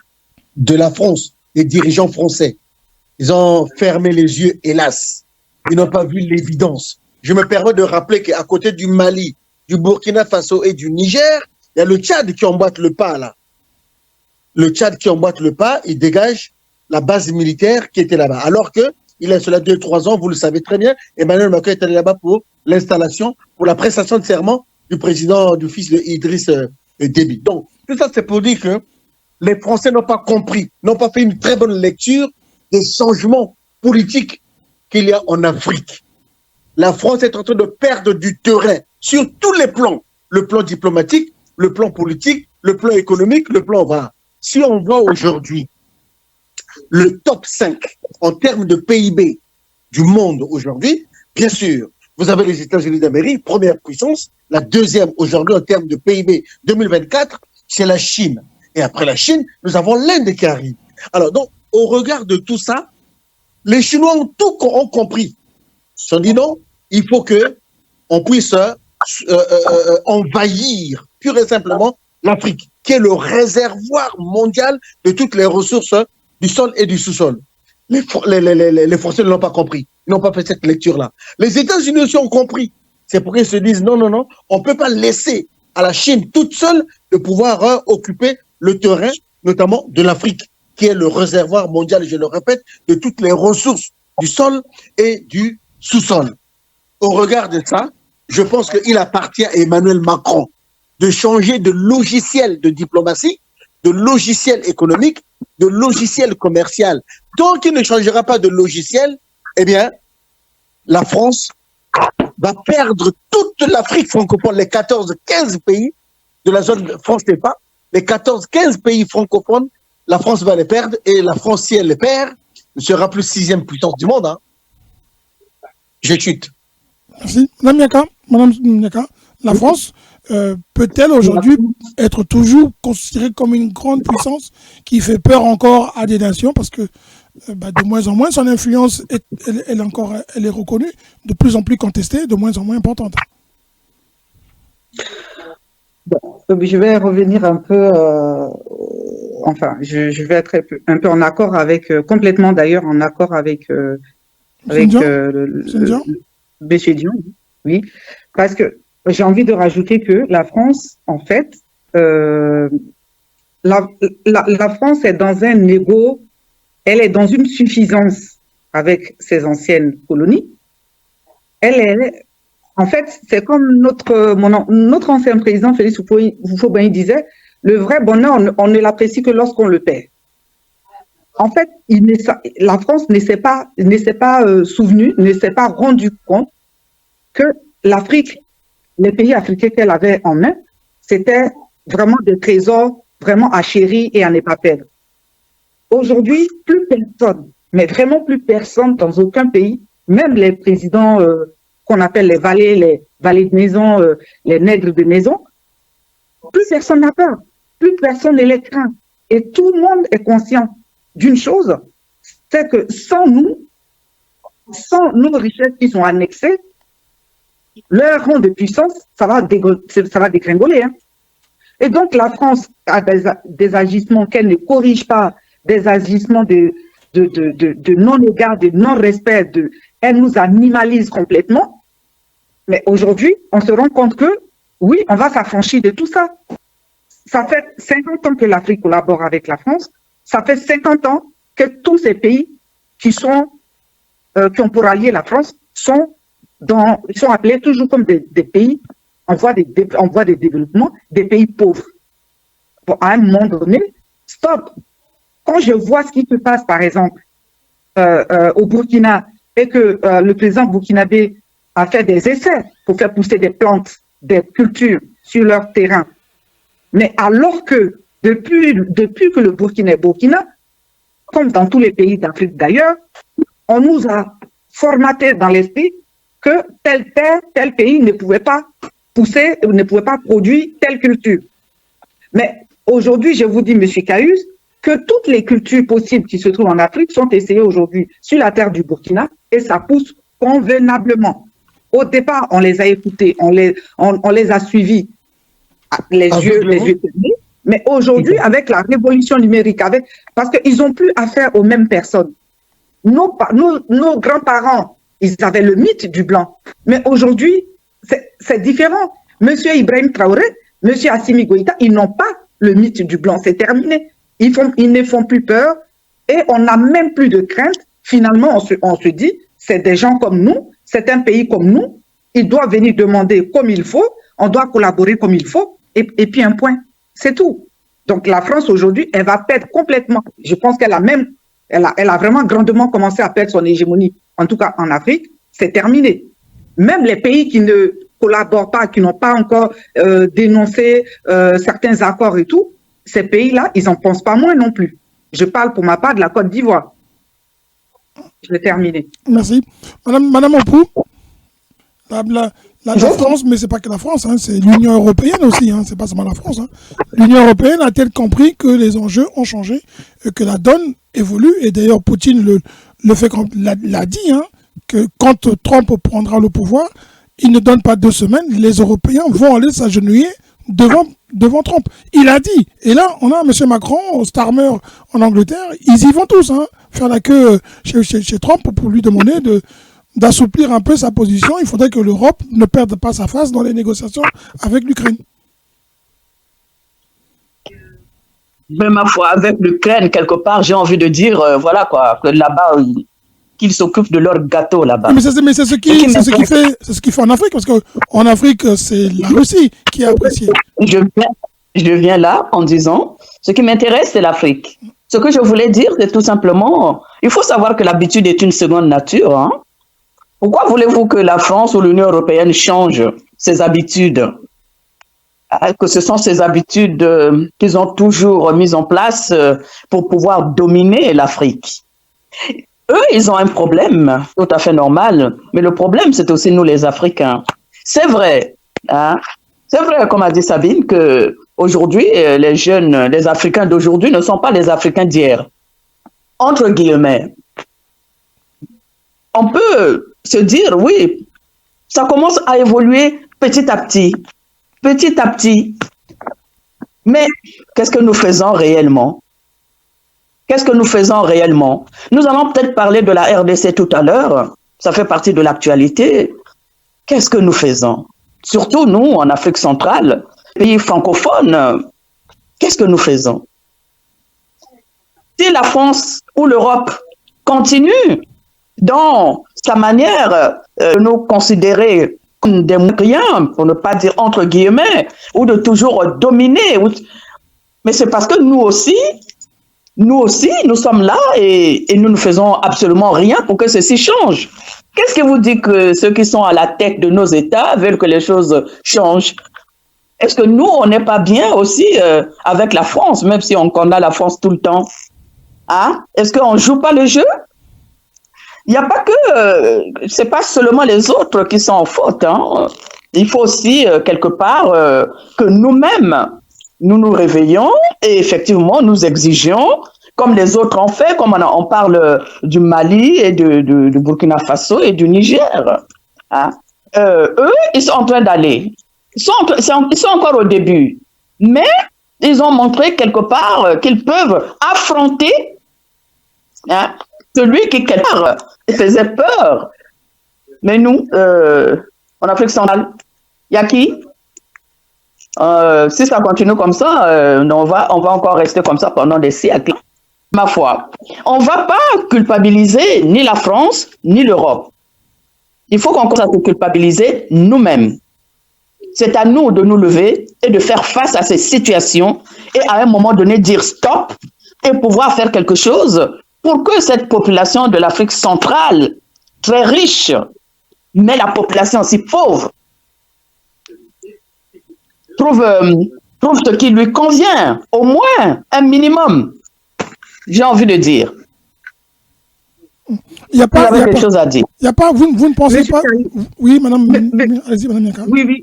de la France, des dirigeants français. Ils ont fermé les yeux, hélas. Ils n'ont pas vu l'évidence. Je me permets de rappeler qu'à côté du Mali, du Burkina Faso et du Niger, il y a le Tchad qui emboîte le pas, là. Le Tchad qui emboîte le pas, il dégage la base militaire qui était là-bas. Alors que, il a cela 2-3 ans, vous le savez très bien, Emmanuel Macron est allé là-bas pour l'installation, pour la prestation de serment du président, du fils de Idriss Déby. Donc, tout ça, c'est pour dire que les Français n'ont pas compris, n'ont pas fait une très bonne lecture des changements politiques qu'il y a en Afrique. La France est en train de perdre du terrain sur tous les plans. Le plan diplomatique, le plan politique, le plan économique, le plan... Voilà. Si on voit aujourd'hui le top 5 en termes de PIB du monde aujourd'hui, bien sûr, vous avez les États-Unis d'Amérique, première puissance. La deuxième aujourd'hui en termes de PIB 2024, c'est la Chine. Et après la Chine, nous avons l'Inde qui arrive. Alors donc, au regard de tout ça, les Chinois ont tout compris. Ils se sont dit non, il faut qu'on puisse envahir pure et simplement l'Afrique, qui est le réservoir mondial de toutes les ressources du sol et du sous-sol. Les Français ne l'ont pas compris. Ils n'ont pas fait cette lecture-là. Les États-Unis aussi ont compris. C'est pourquoi ils se disent non, non, non, on ne peut pas laisser à la Chine toute seule de pouvoir occuper le terrain, notamment de l'Afrique, qui est le réservoir mondial, je le répète, de toutes les ressources du sol et du sous-sol. Au regard de ça, je pense qu'il appartient à Emmanuel Macron de changer de logiciel de diplomatie, de logiciel économique, de logiciel commercial. Tant qu'il ne changera pas de logiciel, eh bien, la France va perdre toute l'Afrique francophone, les 14-15 pays de la zone France-CFA, les 14-15 pays francophones, la France va les perdre, et la France, si elle les perd, ne sera plus 6e puissance du monde. Hein. Je chute. Merci. Madame Nyaka, la France peut-elle aujourd'hui être toujours considérée comme une grande puissance qui fait peur encore à des nations parce que de moins en moins son influence elle est reconnue, de plus en plus contestée, de moins en moins importante. Bon, je vais revenir un peu, je vais être un peu en accord avec, complètement d'ailleurs en accord avec Monsieur Dion, oui, parce que j'ai envie de rajouter que la France, en fait, la France est dans un égo, elle est dans une suffisance avec ses anciennes colonies. En fait, c'est comme notre ancien président Félix Houphouët-Boigny disait, le vrai bonheur, on ne l'apprécie que lorsqu'on le perd. En fait, la France ne s'est pas souvenue, ne s'est pas rendu compte que l'Afrique, les pays africains qu'elle avait en main, c'était vraiment des trésors vraiment à chérir et à ne pas perdre. Aujourd'hui, plus personne, mais vraiment plus personne dans aucun pays, même les présidents qu'on appelle les valets de maison, les nègres de maison, plus personne n'a peur, plus personne ne les craint. Et tout le monde est conscient d'une chose, c'est que sans nos richesses qui sont annexées, leur rang de puissance, ça va dégringoler. Hein. Et donc, la France a des agissements qu'elle ne corrige pas, des agissements de non-égard, de non-respect, elle nous animalise complètement. Mais aujourd'hui, on se rend compte que, oui, on va s'affranchir de tout ça. Ça fait 50 ans que l'Afrique collabore avec la France. Ça fait 50 ans que tous ces pays qui ont pour allier la France sont appelés toujours comme des pays en voie de développement, des pays pauvres. Bon, à un moment donné, stop. Quand je vois ce qui se passe, par exemple, au Burkina, et que le président burkinabé a fait des essais pour faire pousser des plantes, des cultures sur leur terrain, mais alors que depuis que le Burkina est Burkina, comme dans tous les pays d'Afrique d'ailleurs, on nous a formaté dans l'esprit que telle terre, tel pays ne pouvait pas pousser, ne pouvait pas produire telle culture. Mais aujourd'hui, je vous dis, M. Cayus, que toutes les cultures possibles qui se trouvent en Afrique sont essayées aujourd'hui sur la terre du Burkina et ça pousse convenablement. Au départ, on les a écoutés, on les a suivis, les yeux fermés. Mais aujourd'hui, avec la révolution numérique, parce qu'ils n'ont plus affaire aux mêmes personnes. Nos grands-parents, ils avaient le mythe du blanc. Mais aujourd'hui, c'est différent. Monsieur Ibrahim Traoré, monsieur Assimi Goïta, ils n'ont pas le mythe du blanc. C'est terminé. Ils ne font plus peur et on n'a même plus de crainte. Finalement, on se dit, c'est des gens comme nous, c'est un pays comme nous. Ils doivent venir demander comme il faut, on doit collaborer comme il faut, et puis un point. C'est tout. Donc la France aujourd'hui, elle va perdre complètement. Je pense qu'elle a vraiment grandement commencé à perdre son hégémonie, en tout cas en Afrique. C'est terminé. Même les pays qui ne collaborent pas, qui n'ont pas encore dénoncé certains accords et tout, ces pays-là, ils n'en pensent pas moins non plus. Je parle pour ma part de la Côte d'Ivoire. Je vais terminer. Merci. Madame Opou, la France, mais ce n'est pas que la France, hein, c'est l'Union européenne aussi, hein, ce n'est pas seulement la France. Hein. L'Union européenne a-t-elle compris que les enjeux ont changé, que la donne évolue, et d'ailleurs Poutine l'a dit, hein, que quand Trump prendra le pouvoir, il ne donne pas 2 semaines, les Européens vont aller s'agenouiller devant Trump. Il a dit. Et là, on a M. Macron, Starmer en Angleterre, ils y vont tous, hein, faire la queue chez Trump pour lui demander d'assouplir un peu sa position. Il faudrait que l'Europe ne perde pas sa face dans les négociations avec l'Ukraine. Mais ma foi, avec l'Ukraine, quelque part, j'ai envie de dire, voilà quoi, que là-bas, qu'ils s'occupent de leur gâteau là-bas. Mais c'est ce qui fait en Afrique, parce qu'en Afrique, c'est la Russie qui est appréciée. Je viens là en disant, ce qui m'intéresse, c'est l'Afrique. Ce que je voulais dire, c'est tout simplement, il faut savoir que l'habitude est une seconde nature. Hein? Pourquoi voulez-vous que la France ou l'Union européenne change ses habitudes? Que ce sont ces habitudes qu'ils ont toujours mises en place pour pouvoir dominer l'Afrique. Eux, ils ont un problème tout à fait normal, mais le problème, c'est aussi nous les Africains. C'est vrai, hein? C'est vrai, comme a dit Sabine, que aujourd'hui, les jeunes, les Africains d'aujourd'hui ne sont pas les Africains d'hier. Entre guillemets. On peut se dire, oui, ça commence à évoluer petit à petit. Petit à petit. Mais qu'est-ce que nous faisons réellement? Qu'est-ce que nous faisons réellement? Nous allons peut-être parler de la RDC tout à l'heure. Ça fait partie de l'actualité. Qu'est-ce que nous faisons? Surtout nous, en Afrique centrale, pays francophones, qu'est-ce que nous faisons? Si la France ou l'Europe continue dans sa manière de nous considérer comme des moyens, pour ne pas dire entre guillemets, ou de toujours dominer, mais c'est parce que nous aussi, nous sommes là et nous ne faisons absolument rien pour que ceci change. Qu'est-ce qui vous dit que ceux qui sont à la tête de nos États veulent que les choses changent? Est-ce que nous, on n'est pas bien aussi avec la France, même si on condamne la France tout le temps? Hein? Est-ce qu'on ne joue pas le jeu? Il n'y a pas que, c'est pas seulement les autres qui sont en faute. Hein? Il faut aussi, quelque part, que nous-mêmes, nous nous réveillons et effectivement, nous exigeons, comme les autres ont fait, comme on parle du Mali et du Burkina Faso et du Niger. Hein? Eux, ils sont en train d'aller. Ils sont encore au début. Mais ils ont montré quelque part qu'ils peuvent affronter celui qui, quelque part, faisait peur. Mais nous, en Afrique centrale, il y a qui? Si ça continue comme ça, on va encore rester comme ça pendant des siècles. Ma foi, on ne va pas culpabiliser ni la France, ni l'Europe. Il faut qu'on commence à se culpabiliser nous-mêmes. C'est à nous de nous lever et de faire face à ces situations et à un moment donné dire stop et pouvoir faire quelque chose pour que cette population de l'Afrique centrale, très riche, mais la population si pauvre, trouve ce qui lui convient, au moins un minimum. J'ai envie de dire. Il n'y a pas quelque chose à dire. Il y a pas, vous ne pensez pas. Oui, madame. Allez-y, madame Yaka. Oui,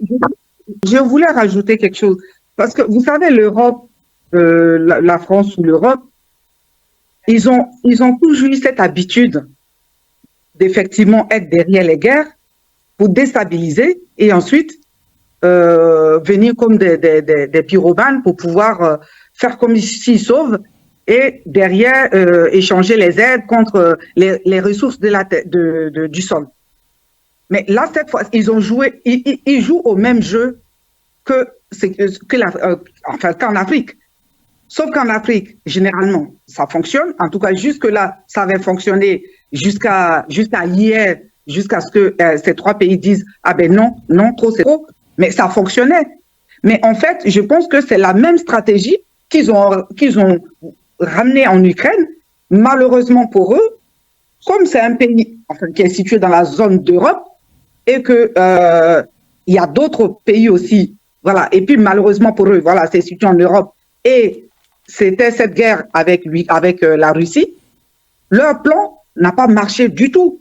je voulais rajouter quelque chose. Parce que vous savez, l'Europe, la France ou l'Europe, ils ont toujours eu cette habitude d'effectivement être derrière les guerres pour déstabiliser et ensuite venir comme des pyromanes pour pouvoir faire comme s'ils sauvent et derrière échanger les aides contre les ressources du sol. Mais là, cette fois, ils jouent au même jeu qu'en Afrique. Sauf qu'en Afrique, généralement, ça fonctionne. En tout cas, jusque-là, ça avait fonctionné jusqu'à hier, jusqu'à ce que ces trois pays disent « Ah ben non, trop c'est trop ». Mais ça fonctionnait. Mais en fait, je pense que c'est la même stratégie qu'ils ont ramenée en Ukraine. Malheureusement pour eux, comme c'est un pays qui est situé dans la zone d'Europe et que il y a d'autres pays aussi, voilà. Et puis malheureusement pour eux, voilà, c'est situé en Europe et c'était cette guerre avec la Russie. Leur plan n'a pas marché du tout.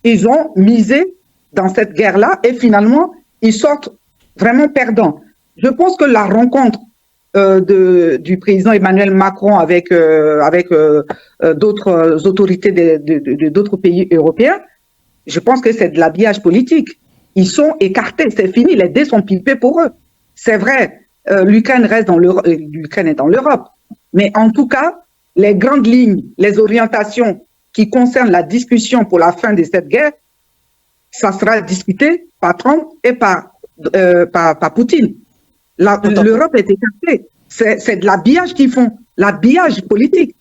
Ils ont misé dans cette guerre-là et finalement ils sortent vraiment perdants. Je pense que la rencontre du président Emmanuel Macron avec d'autres autorités d'autres pays européens, je pense que c'est de l'habillage politique. Ils sont écartés, c'est fini, les dés sont pipés pour eux. C'est vrai, l'Ukraine reste dans l'Europe, l'Ukraine est dans l'Europe, mais en tout cas, les grandes lignes, les orientations qui concernent la discussion pour la fin de cette guerre, ça sera discuté par Trump et par Poutine. L'Europe est écartée. C'est de l'habillage qu'ils font, l'habillage politique.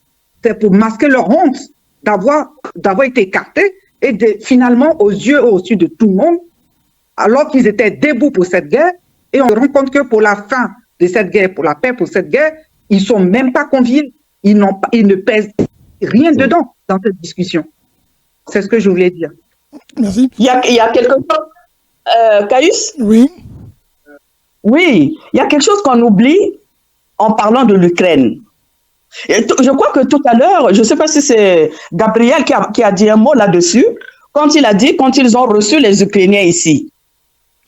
C'est pour masquer leur honte d'avoir été écartés et finalement, aux yeux au-dessus de tout le monde, alors qu'ils étaient debout pour cette guerre, et on se rend compte que pour la fin de cette guerre, pour la paix, pour cette guerre, ils ne sont même pas conviés. Ils ne pèsent rien dedans dans cette discussion. C'est ce que je voulais dire. Merci. Il y a quelque chose, Caius? Oui. Oui, il y a quelque chose qu'on oublie en parlant de l'Ukraine. Je crois que tout à l'heure, je ne sais pas si c'est Gabriel qui a dit un mot là-dessus, quand il a dit, quand ils ont reçu les Ukrainiens ici,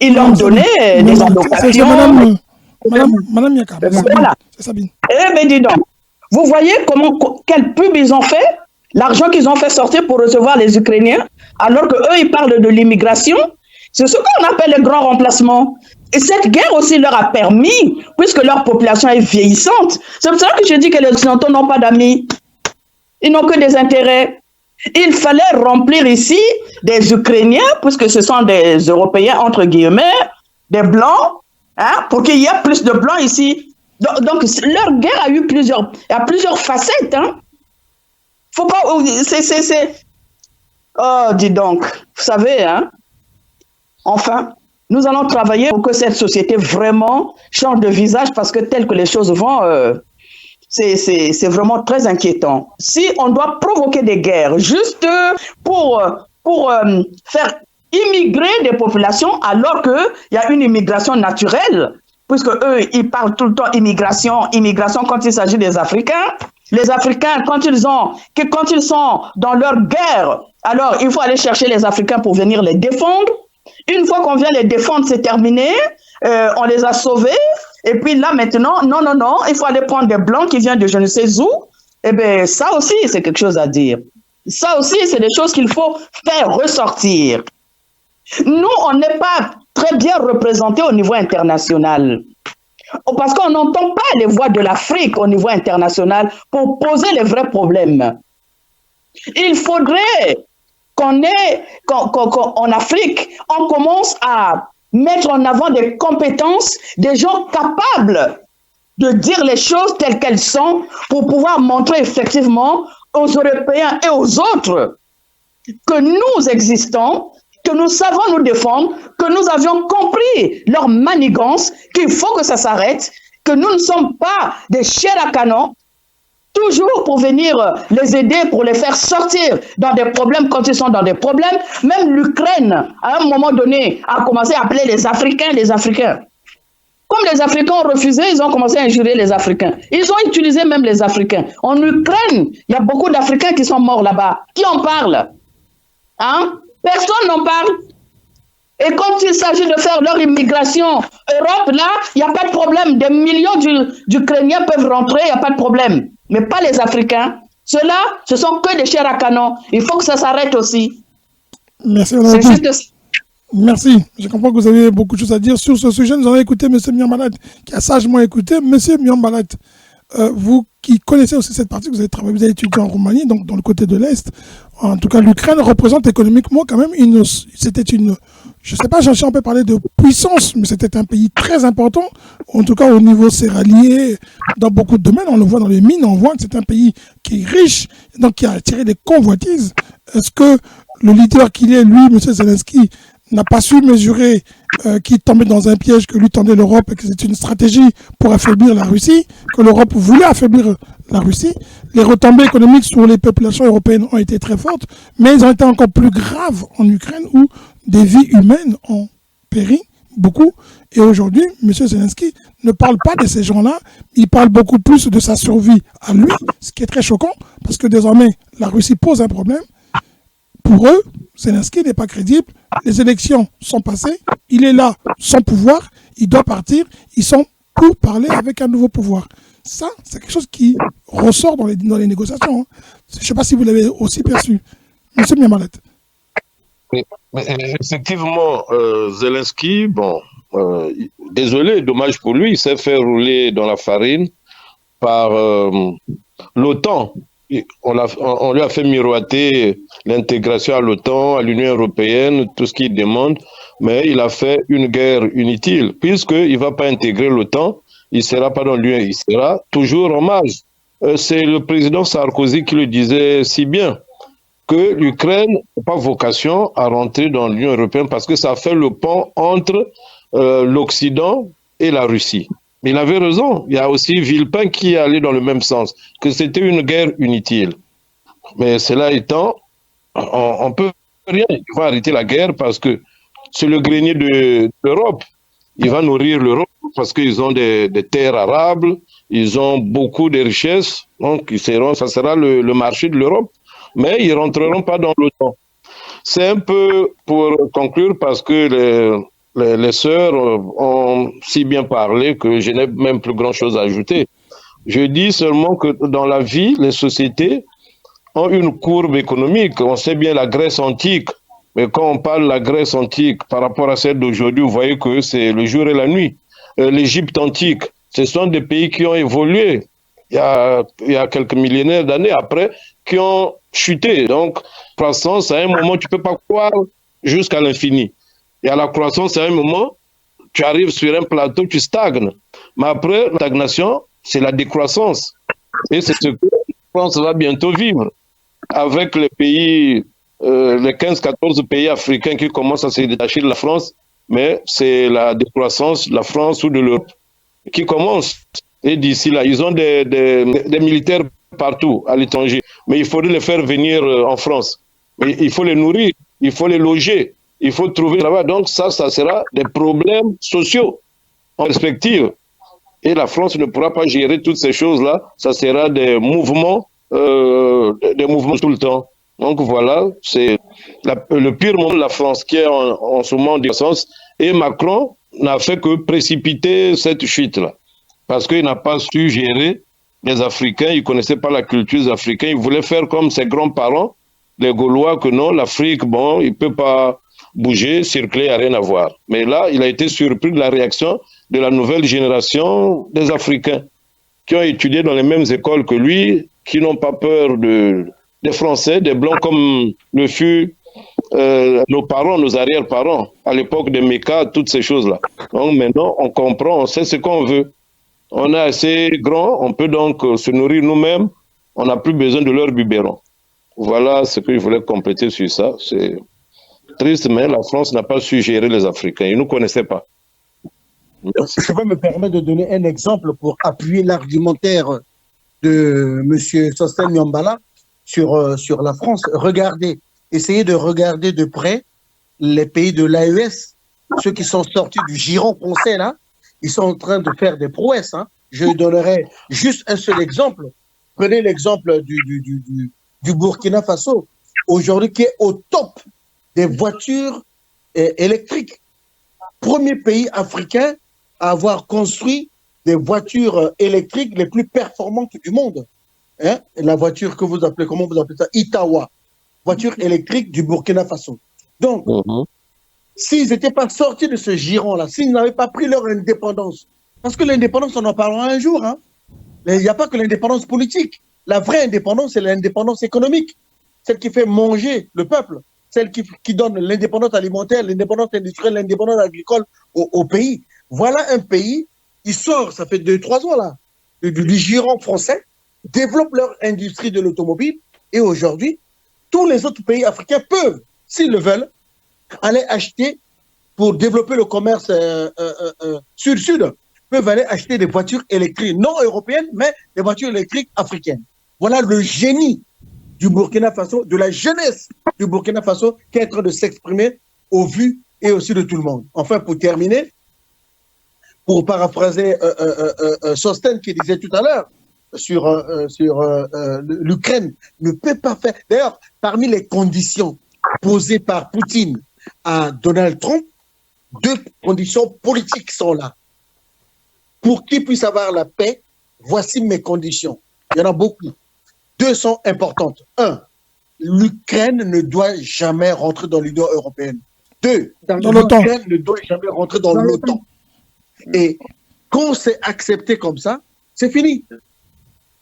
ils leur donnaient des allocations. Madame Yaka, voilà. C'est Sabine. Eh bien, dis donc, vous voyez quel pub ils ont fait, l'argent qu'ils ont fait sortir pour recevoir les Ukrainiens, alors qu'eux, ils parlent de l'immigration. C'est ce qu'on appelle le grand remplacement. Et cette guerre aussi leur a permis, puisque leur population est vieillissante. C'est pour ça que je dis que les Occidentaux n'ont pas d'amis. Ils n'ont que des intérêts. Il fallait remplir ici des Ukrainiens, puisque ce sont des Européens, entre guillemets, des Blancs, hein, pour qu'il y ait plus de Blancs ici. Donc leur guerre a eu plusieurs facettes. Hein. Faut pas... Oh, dis donc, vous savez, hein. Enfin, nous allons travailler pour que cette société vraiment change de visage, parce que tel que les choses vont, c'est vraiment très inquiétant. Si on doit provoquer des guerres juste pour faire immigrer des populations, alors qu'il y a une immigration naturelle, puisque eux, ils parlent tout le temps immigration quand il s'agit des Africains. Les Africains, quand ils sont dans leur guerre, alors il faut aller chercher les Africains pour venir les défendre. Une fois qu'on vient les défendre, c'est terminé, on les a sauvés, et puis là maintenant, non, il faut aller prendre des Blancs qui viennent de je ne sais où. Eh bien, ça aussi, c'est quelque chose à dire. Ça aussi, c'est des choses qu'il faut faire ressortir. Nous, on n'est pas très bien représentés au niveau international, parce qu'on n'entend pas les voix de l'Afrique au niveau international pour poser les vrais problèmes. Il faudrait qu'en Afrique, on commence à mettre en avant des compétences, des gens capables de dire les choses telles qu'elles sont pour pouvoir montrer effectivement aux Européens et aux autres que nous existons, que nous savons nous défendre, que nous avions compris leur manigance, qu'il faut que ça s'arrête, que nous ne sommes pas des chairs à canon, toujours pour venir les aider, pour les faire sortir dans des problèmes quand ils sont dans des problèmes. Même l'Ukraine, à un moment donné, a commencé à appeler les Africains, les Africains. Comme les Africains ont refusé, ils ont commencé à injurer les Africains. Ils ont utilisé même les Africains. En Ukraine, il y a beaucoup d'Africains qui sont morts là-bas. Qui en parle? Hein? Personne n'en parle. Et quand il s'agit de faire leur immigration Europe, là, il n'y a pas de problème. Des millions d'Ukrainiens peuvent rentrer, il n'y a pas de problème. Mais pas les Africains. Ceux-là, ce sont que des chairs à canon. Il faut que ça s'arrête aussi. Merci, c'est juste... Merci. Je comprends que vous avez beaucoup de choses à dire sur ce sujet. Nous allons écouter M. Myambalat, qui a sagement écouté. M. Myambalat, vous qui connaissez aussi cette partie, vous avez étudié en Roumanie, donc dans le côté de l'Est. En tout cas, l'Ukraine représente économiquement quand même c'était une, je ne sais pas, on peut parler de puissance, mais c'était un pays très important, en tout cas au niveau céréalier, dans beaucoup de domaines. On le voit dans les mines, on voit que c'est un pays qui est riche, donc qui a attiré des convoitises. Est-ce que le leader qu'il est, lui, M. Zelensky, n'a pas su mesurer qu'il tombait dans un piège que lui tendait l'Europe et que c'est une stratégie pour affaiblir la Russie, que l'Europe voulait affaiblir la Russie. Les retombées économiques sur les populations européennes ont été très fortes, mais elles ont été encore plus graves en Ukraine où des vies humaines ont péri, beaucoup. Et aujourd'hui, M. Zelensky ne parle pas de ces gens-là, il parle beaucoup plus de sa survie à lui, ce qui est très choquant, parce que désormais, la Russie pose un problème. Pour eux, Zelensky n'est pas crédible. Les élections sont passées. Il est là sans pouvoir. Il doit partir. Ils sont pour parler avec un nouveau pouvoir. Ça, c'est quelque chose qui ressort dans les négociations. Hein. Je ne sais pas si vous l'avez aussi perçu. Monsieur Myambalat. Oui, mais effectivement, Zelensky, désolé, dommage pour lui, il s'est fait rouler dans la farine par l'OTAN. On lui a fait miroiter l'intégration à l'OTAN, à l'Union européenne, tout ce qu'il demande, mais il a fait une guerre inutile, puisqu'il ne va pas intégrer l'OTAN, il ne sera pas dans l'Union, il sera toujours en marge. C'est le président Sarkozy qui le disait si bien. que l'Ukraine n'a pas vocation à rentrer dans l'Union européenne parce que ça fait le pont entre l'Occident et la Russie. Mais il avait raison. Il y a aussi Villepin qui est allé dans le même sens, que c'était une guerre inutile. Mais cela étant, on peut rien. Il faut arrêter la guerre parce que c'est le grenier de l'Europe. Il va nourrir l'Europe parce qu'ils ont des terres arables, ils ont beaucoup de richesses, donc ça sera le marché de l'Europe, mais ils ne rentreront pas dans l'OTAN. C'est un peu pour conclure parce que les sœurs ont si bien parlé que je n'ai même plus grand-chose à ajouter. Je dis seulement que dans la vie, les sociétés ont une courbe économique. On sait bien la Grèce antique, mais quand on parle de la Grèce antique par rapport à celle d'aujourd'hui, vous voyez que c'est le jour et la nuit. L'Égypte antique, ce sont des pays qui ont évolué il y a quelques millénaires d'années après, qui ont chuté. Donc, croissance, à un moment, tu ne peux pas croire jusqu'à l'infini. Et à la croissance, à un moment, tu arrives sur un plateau, tu stagnes. Mais après, la stagnation, c'est la décroissance. Et c'est ce que la France va bientôt vivre avec les pays, les 15-14 pays africains qui commencent à se détacher de la France, mais c'est la décroissance de la France ou de l'Europe qui commence. Et d'ici là, ils ont des militaires partout à l'étranger, mais il faudrait les faire venir en France. Mais il faut les nourrir, il faut les loger, il faut trouver là-bas. Donc ça sera des problèmes sociaux en perspective. Et la France ne pourra pas gérer toutes ces choses-là. Ça sera des mouvements tout le temps. Donc voilà, c'est le pire moment de la France qui est en ce moment de sens. Et Macron n'a fait que précipiter cette chute-là. Parce qu'il n'a pas su gérer les Africains, il ne connaissait pas la culture des Africains. Il voulait faire comme ses grands-parents, les Gaulois, que non, l'Afrique, bon, il ne peut pas bouger, circuler, il n'y a rien à voir. Mais là, il a été surpris de la réaction de la nouvelle génération des Africains qui ont étudié dans les mêmes écoles que lui, qui n'ont pas peur des Français, des Blancs comme le fut nos parents, nos arrière-parents, à l'époque des Méca, toutes ces choses-là. Donc maintenant, on comprend, on sait ce qu'on veut. On est assez grand, on peut donc se nourrir nous-mêmes, on n'a plus besoin de leur biberon. Voilà ce que je voulais compléter sur ça. C'est triste, mais la France n'a pas su gérer les Africains, ils ne nous connaissaient pas. Merci. Je vais me permettre de donner un exemple pour appuyer l'argumentaire de M. Sosthène Niambala sur la France. Regardez, essayez de regarder de près les pays de l'AES, ceux qui sont sortis du giron français, là, ils sont en train de faire des prouesses. Hein. Je donnerai juste un seul exemple. Prenez l'exemple du Burkina Faso, aujourd'hui qui est au top des voitures électriques. Premier pays africain à avoir construit des voitures électriques les plus performantes du monde. Hein? La voiture que vous appelez, comment vous appelez ça? Itawa. Voiture électrique du Burkina Faso. Donc, s'ils n'étaient pas sortis de ce giron-là, s'ils n'avaient pas pris leur indépendance, parce que l'indépendance, on en parlera un jour, hein. Il n'y a pas que l'indépendance politique. La vraie indépendance, c'est l'indépendance économique, celle qui fait manger le peuple, celle qui donne l'indépendance alimentaire, l'indépendance industrielle, l'indépendance agricole au pays. Voilà un pays, il sort, ça fait 2-3 ans là, du giron français, développe leur industrie de l'automobile, et aujourd'hui, tous les autres pays africains peuvent, s'ils le veulent, aller acheter, pour développer le commerce sud-sud, peuvent aller acheter des voitures électriques, non européennes, mais des voitures électriques africaines. Voilà le génie du Burkina Faso, de la jeunesse du Burkina Faso, qui est en train de s'exprimer au vu et aussi de tout le monde. Enfin, pour terminer, pour paraphraser Sosthène qui disait tout à l'heure sur l'Ukraine, ne peut pas faire. D'ailleurs, parmi les conditions posées par Poutine à Donald Trump, 2 conditions politiques sont là. Pour qu'il puisse avoir la paix, voici mes conditions. Il y en a beaucoup. 2 sont importantes. 1, l'Ukraine ne doit jamais rentrer dans l'Union européenne. 2, l'Ukraine ne doit jamais rentrer dans l'OTAN. Et quand c'est accepté comme ça, c'est fini.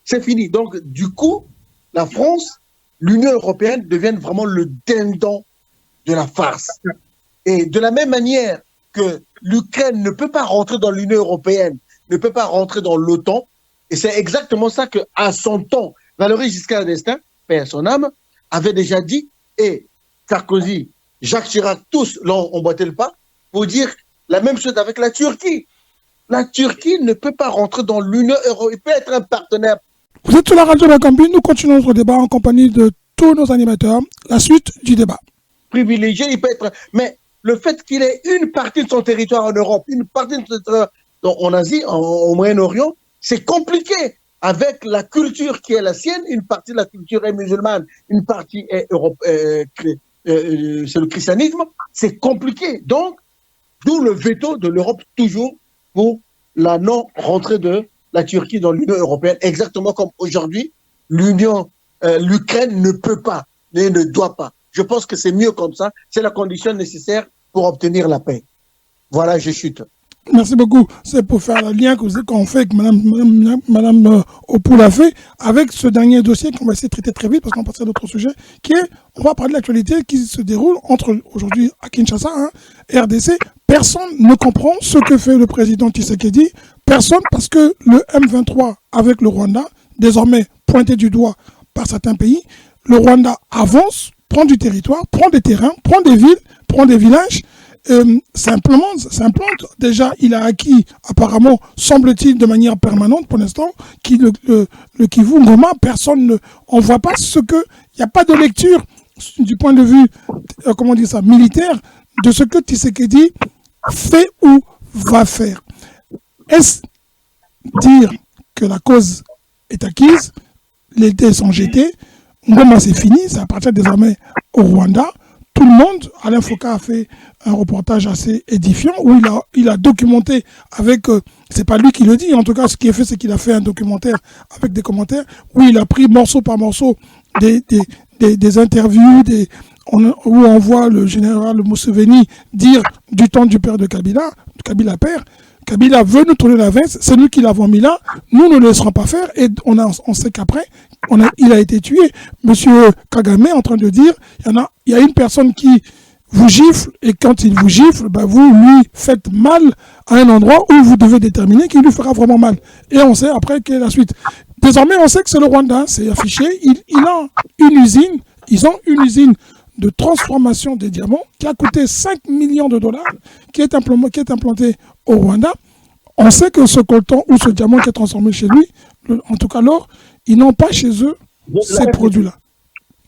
C'est fini. Donc, du coup, la France, l'Union européenne deviennent vraiment le dindon de la farce. Et de la même manière que l'Ukraine ne peut pas rentrer dans l'Union européenne, ne peut pas rentrer dans l'OTAN, et c'est exactement ça qu'à son temps, Valéry Giscard d'Estaing, paix à son âme, avait déjà dit, et Sarkozy, Jacques Chirac, tous l'ont emboîté le pas, pour dire la même chose avec la Turquie. La Turquie ne peut pas rentrer dans l'Union européenne, il peut être un partenaire. Vous êtes sur la radio Macambi, nous continuons notre débat en compagnie de tous nos animateurs. La suite du débat. Privilégié, il peut être. Mais le fait qu'il ait une partie de son territoire en Europe, une partie de son territoire en Asie, au Moyen-Orient, c'est compliqué. Avec la culture qui est la sienne, une partie de la culture est musulmane, une partie est c'est le christianisme, c'est compliqué. Donc, d'où le veto de l'Europe toujours pour la non-rentrée de la Turquie dans l'Union européenne, exactement comme aujourd'hui, l'Ukraine ne peut pas, et ne doit pas. Je pense que c'est mieux comme ça, c'est la condition nécessaire pour obtenir la paix. Voilà, je chute. Merci beaucoup. C'est pour faire le lien qu'on fait, que Madame Opou l'a fait, avec ce dernier dossier qu'on va essayer de traiter très vite, parce qu'on passe à d'autres sujets, qui est, on va parler de l'actualité qui se déroule entre aujourd'hui à Kinshasa, RDC. Personne ne comprend ce que fait le président Tshisekedi. Personne, parce que le M23 avec le Rwanda, désormais pointé du doigt par certains pays, le Rwanda avance, prend du territoire, prend des terrains, prend des villes, prend des villages, s'implante. Déjà, il a acquis, apparemment, semble-t-il, de manière permanente pour l'instant, le Kivu Ngoma. Personne ne, on voit pas ce que, il n'y a pas de lecture du point de vue, militaire, de ce que Tshisekedi fait ou va faire. Est-ce dire que la cause est acquise, les dés sont jetés, Ngoma c'est fini, ça appartient désormais au Rwanda. Tout le monde, Alain Foucault a fait un reportage assez édifiant où il a documenté avec, c'est pas lui qui le dit, en tout cas ce qui est fait c'est qu'il a fait un documentaire avec des commentaires où il a pris morceau par morceau des interviews, où on voit le général Museveni dire du temps du père de Kabila, Kabila père, Kabila veut nous tourner la veste, c'est nous qui l'avons mis là, nous ne le laisserons pas faire, et on sait qu'après, il a été tué. Monsieur Kagame est en train de dire, il y a une personne qui vous gifle, et quand il vous gifle, vous lui faites mal à un endroit où vous devez déterminer qu'il lui fera vraiment mal. Et on sait après quelle est la suite. Désormais, on sait que c'est le Rwanda, c'est affiché, ils ont une usine de transformation des diamants qui a coûté 5 millions de dollars, qui est implanté au Rwanda. On sait que ce coltan ou ce diamant qui est transformé chez lui, en tout cas l'or, ils n'ont pas chez eux ces produits-là.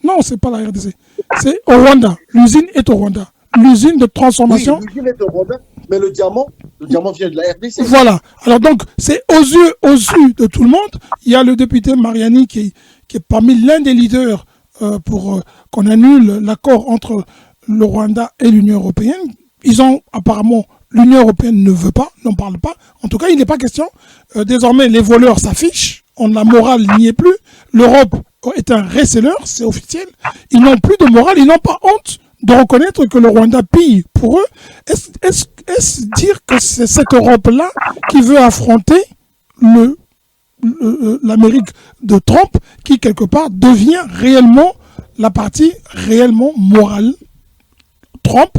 Non, c'est pas la RDC. C'est au Rwanda. L'usine est au Rwanda. L'usine de transformation. Oui, l'usine est au Rwanda, mais le diamant vient de la RDC. Voilà. Alors donc, c'est aux yeux de tout le monde. Il y a le député Mariani qui est parmi l'un des leaders pour qu'on annule l'accord entre le Rwanda et l'Union européenne. L'Union européenne ne veut pas, n'en parle pas. En tout cas, il n'est pas question. Désormais, les voleurs s'affichent. La morale n'y est plus. L'Europe est un reseller, c'est officiel. Ils n'ont plus de morale, ils n'ont pas honte de reconnaître que le Rwanda pille pour eux. Est-ce dire que c'est cette Europe-là qui veut affronter l'Amérique de Trump, qui quelque part devient réellement la partie réellement morale? Trump,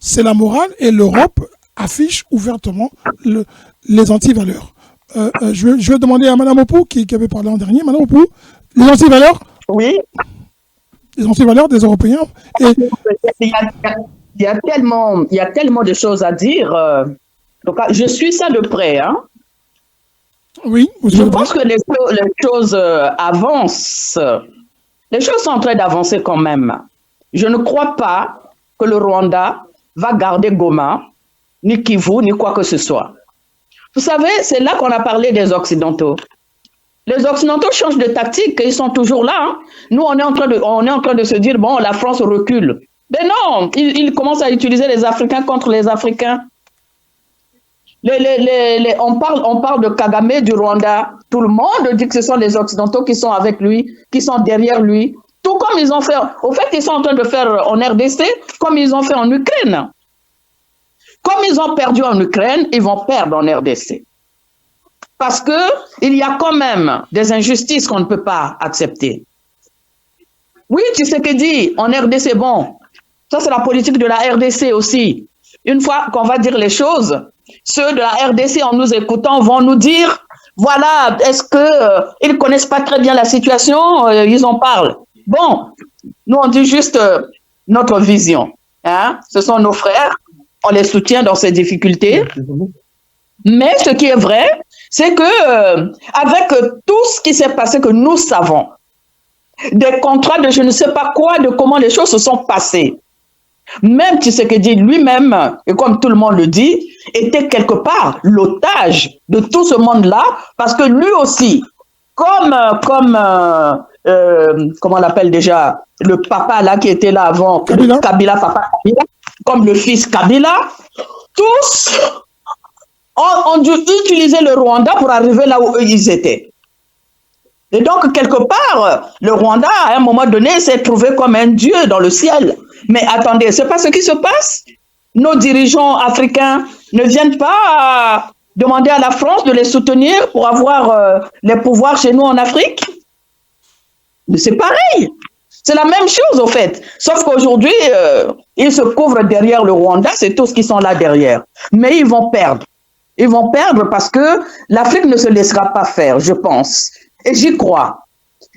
c'est la morale, et l'Europe affiche ouvertement les antivaleurs. Je vais demander à Mme Opou, qui avait parlé en dernier. Mme Opou, les antivaleurs? Oui. Les antivaleurs des Européens. Et... Il y a tellement de choses à dire. Donc, je suis ça de près. Hein. Oui. Je pense que les choses avancent. Les choses sont en train d'avancer quand même. Je ne crois pas que le Rwanda va garder Goma, ni Kivu, ni quoi que ce soit. Vous savez, c'est là qu'on a parlé des Occidentaux. Les Occidentaux changent de tactique, ils sont toujours là. Hein. Nous, on est en train de se dire, bon, la France recule. Mais non, ils commencent à utiliser les Africains contre les Africains. On parle de Kagame, du Rwanda. Tout le monde dit que ce sont les Occidentaux qui sont avec lui, qui sont derrière lui. Tout comme ils ont fait. Au fait, ils sont en train de faire en RDC, comme ils ont fait en Ukraine. Comme ils ont perdu en Ukraine, ils vont perdre en RDC. Parce qu'il y a quand même des injustices qu'on ne peut pas accepter. Oui, tu sais que dit en RDC, bon, ça c'est la politique de la RDC aussi. Une fois qu'on va dire les choses, ceux de la RDC en nous écoutant vont nous dire, voilà, est-ce qu'ils ne connaissent pas très bien la situation, ils en parlent. Bon, Nous, on dit juste notre vision. Hein? Ce sont nos frères, on les soutient dans ces difficultés. Mais ce qui est vrai, c'est que avec tout ce qui s'est passé, que nous savons, des contrats de je ne sais pas quoi, de comment les choses se sont passées, même Tshisekedi lui-même, et comme tout le monde le dit, était quelque part l'otage de tout ce monde-là, parce que lui aussi, comment on l'appelle déjà, le papa là qui était là avant, Kabila, papa Kabila, comme le fils Kabila, tous ont dû utiliser le Rwanda pour arriver là où eux ils étaient. Et donc, quelque part, le Rwanda, à un moment donné, s'est trouvé comme un dieu dans le ciel. Mais attendez, c'est pas ce qui se passe. Nos dirigeants africains ne viennent pas demander à la France de les soutenir pour avoir les pouvoirs chez nous en Afrique. Mais c'est pareil. C'est la même chose, au fait. Sauf qu'aujourd'hui, ils se couvrent derrière le Rwanda, c'est tous qui sont là derrière. Mais ils vont perdre. Ils vont perdre parce que l'Afrique ne se laissera pas faire, je pense. Et j'y crois.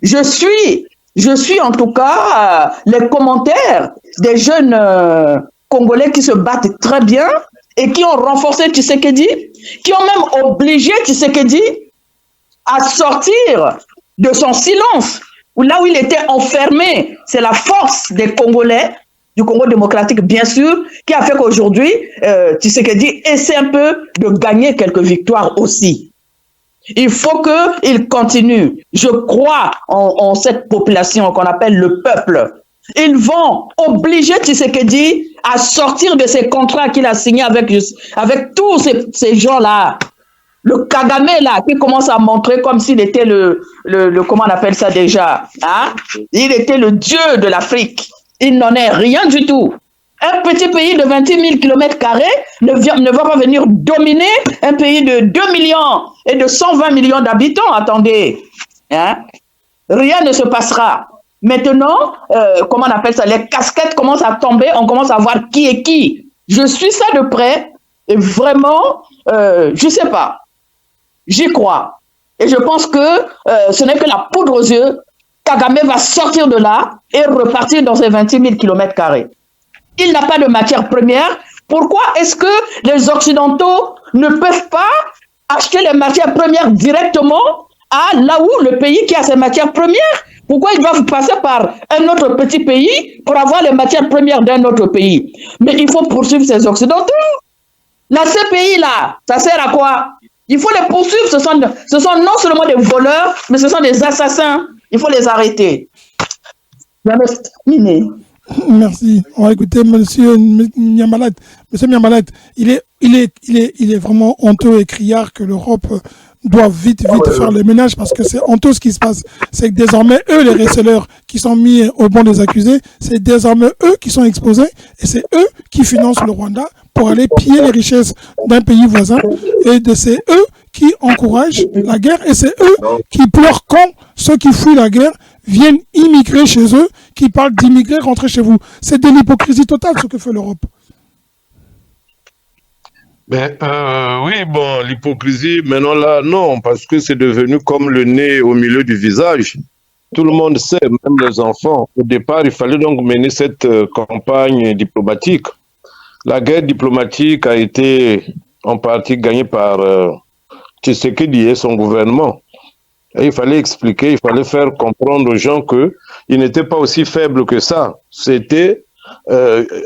Je suis en tout cas les commentaires des jeunes Congolais qui se battent très bien et qui ont renforcé Tshisekedi, qui ont même obligé Tshisekedi à sortir de son silence, là où il était enfermé. C'est la force des Congolais, du Congo démocratique bien sûr, qui a fait qu'aujourd'hui, Tshisekedi essaie un peu de gagner quelques victoires aussi. Il faut qu'il continue. Je crois en cette population qu'on appelle le peuple. Ils vont obliger Tshisekedi à sortir de ces contrats qu'il a signés avec tous ces gens-là. Le Kagame là, qui commence à montrer comme s'il était le comment on appelle ça déjà, hein? Il était le dieu de l'Afrique. Il n'en est rien du tout. Un petit pays de 28 000 km² ne va pas venir dominer un pays de 2 millions et de 120 millions d'habitants. Attendez, hein? Rien ne se passera. Maintenant, comment on appelle ça? Les casquettes commencent à tomber, on commence à voir qui est qui. Je suis ça de près et vraiment, je ne sais pas. J'y crois. Et je pense que ce n'est que la poudre aux yeux. Kagame va sortir de là et repartir dans ses 28 000 km². Il n'a pas de matière première. Pourquoi est-ce que les Occidentaux ne peuvent pas acheter les matières premières directement à là où le pays qui a ses matières premières? Pourquoi ils doivent passer par un autre petit pays pour avoir les matières premières d'un autre pays? Mais il faut poursuivre ces Occidentaux. La CPI, là, ça sert à quoi? Il faut les poursuivre. Ce sont non seulement des voleurs, mais ce sont des assassins. Il faut les arrêter. Je vais terminer. Merci. On va écouter Monsieur Nyambalat. Monsieur Nyambalat, il est vraiment honteux et criard que l'Europe doit vite faire le ménage parce que c'est honteux ce qui se passe. C'est que désormais, eux, les receleurs qui sont mis au banc des accusés, c'est désormais eux qui sont exposés et c'est eux qui financent le Rwanda pour aller piller les richesses d'un pays voisin et c'est eux qui encouragent la guerre et c'est eux qui pleurent quand ceux qui fuient la guerre viennent immigrer chez eux, qui parlent d'immigrer, rentrer chez vous. C'est de l'hypocrisie totale ce que fait l'Europe. Ben, oui, bon, l'hypocrisie, maintenant là, non, parce que c'est devenu comme le nez au milieu du visage. Tout le monde sait, même les enfants. Au départ, il fallait donc mener cette campagne diplomatique. La guerre diplomatique a été en partie gagnée par Tshisekedi et son gouvernement. Et il fallait expliquer, il fallait faire comprendre aux gens qu'ils n'étaient pas aussi faibles que ça. C'était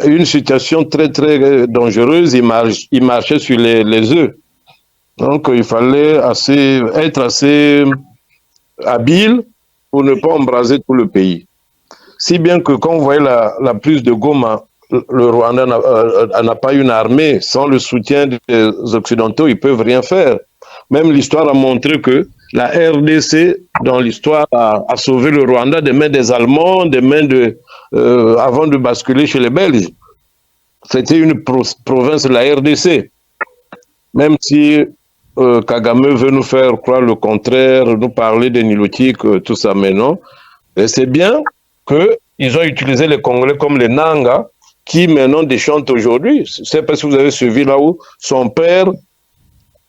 une situation très, très dangereuse. Ils marchaient sur les œufs. Donc, il fallait être assez habile pour ne pas embraser tout le pays. Si bien que quand vous voyez la prise de Goma, le Rwanda n'a pas une armée. Sans le soutien des Occidentaux, ils ne peuvent rien faire. Même l'histoire a montré que la RDC, dans l'histoire, a sauvé le Rwanda des mains des Allemands, des mains avant de basculer chez les Belges. C'était une province de la RDC. Même si Kagame veut nous faire croire le contraire, nous parler des Nilotiques, tout ça, mais non. Et c'est bien qu'ils ont utilisé les Congolais comme les Nanga, qui maintenant déchantent aujourd'hui. Je ne sais pas si vous avez suivi là où son père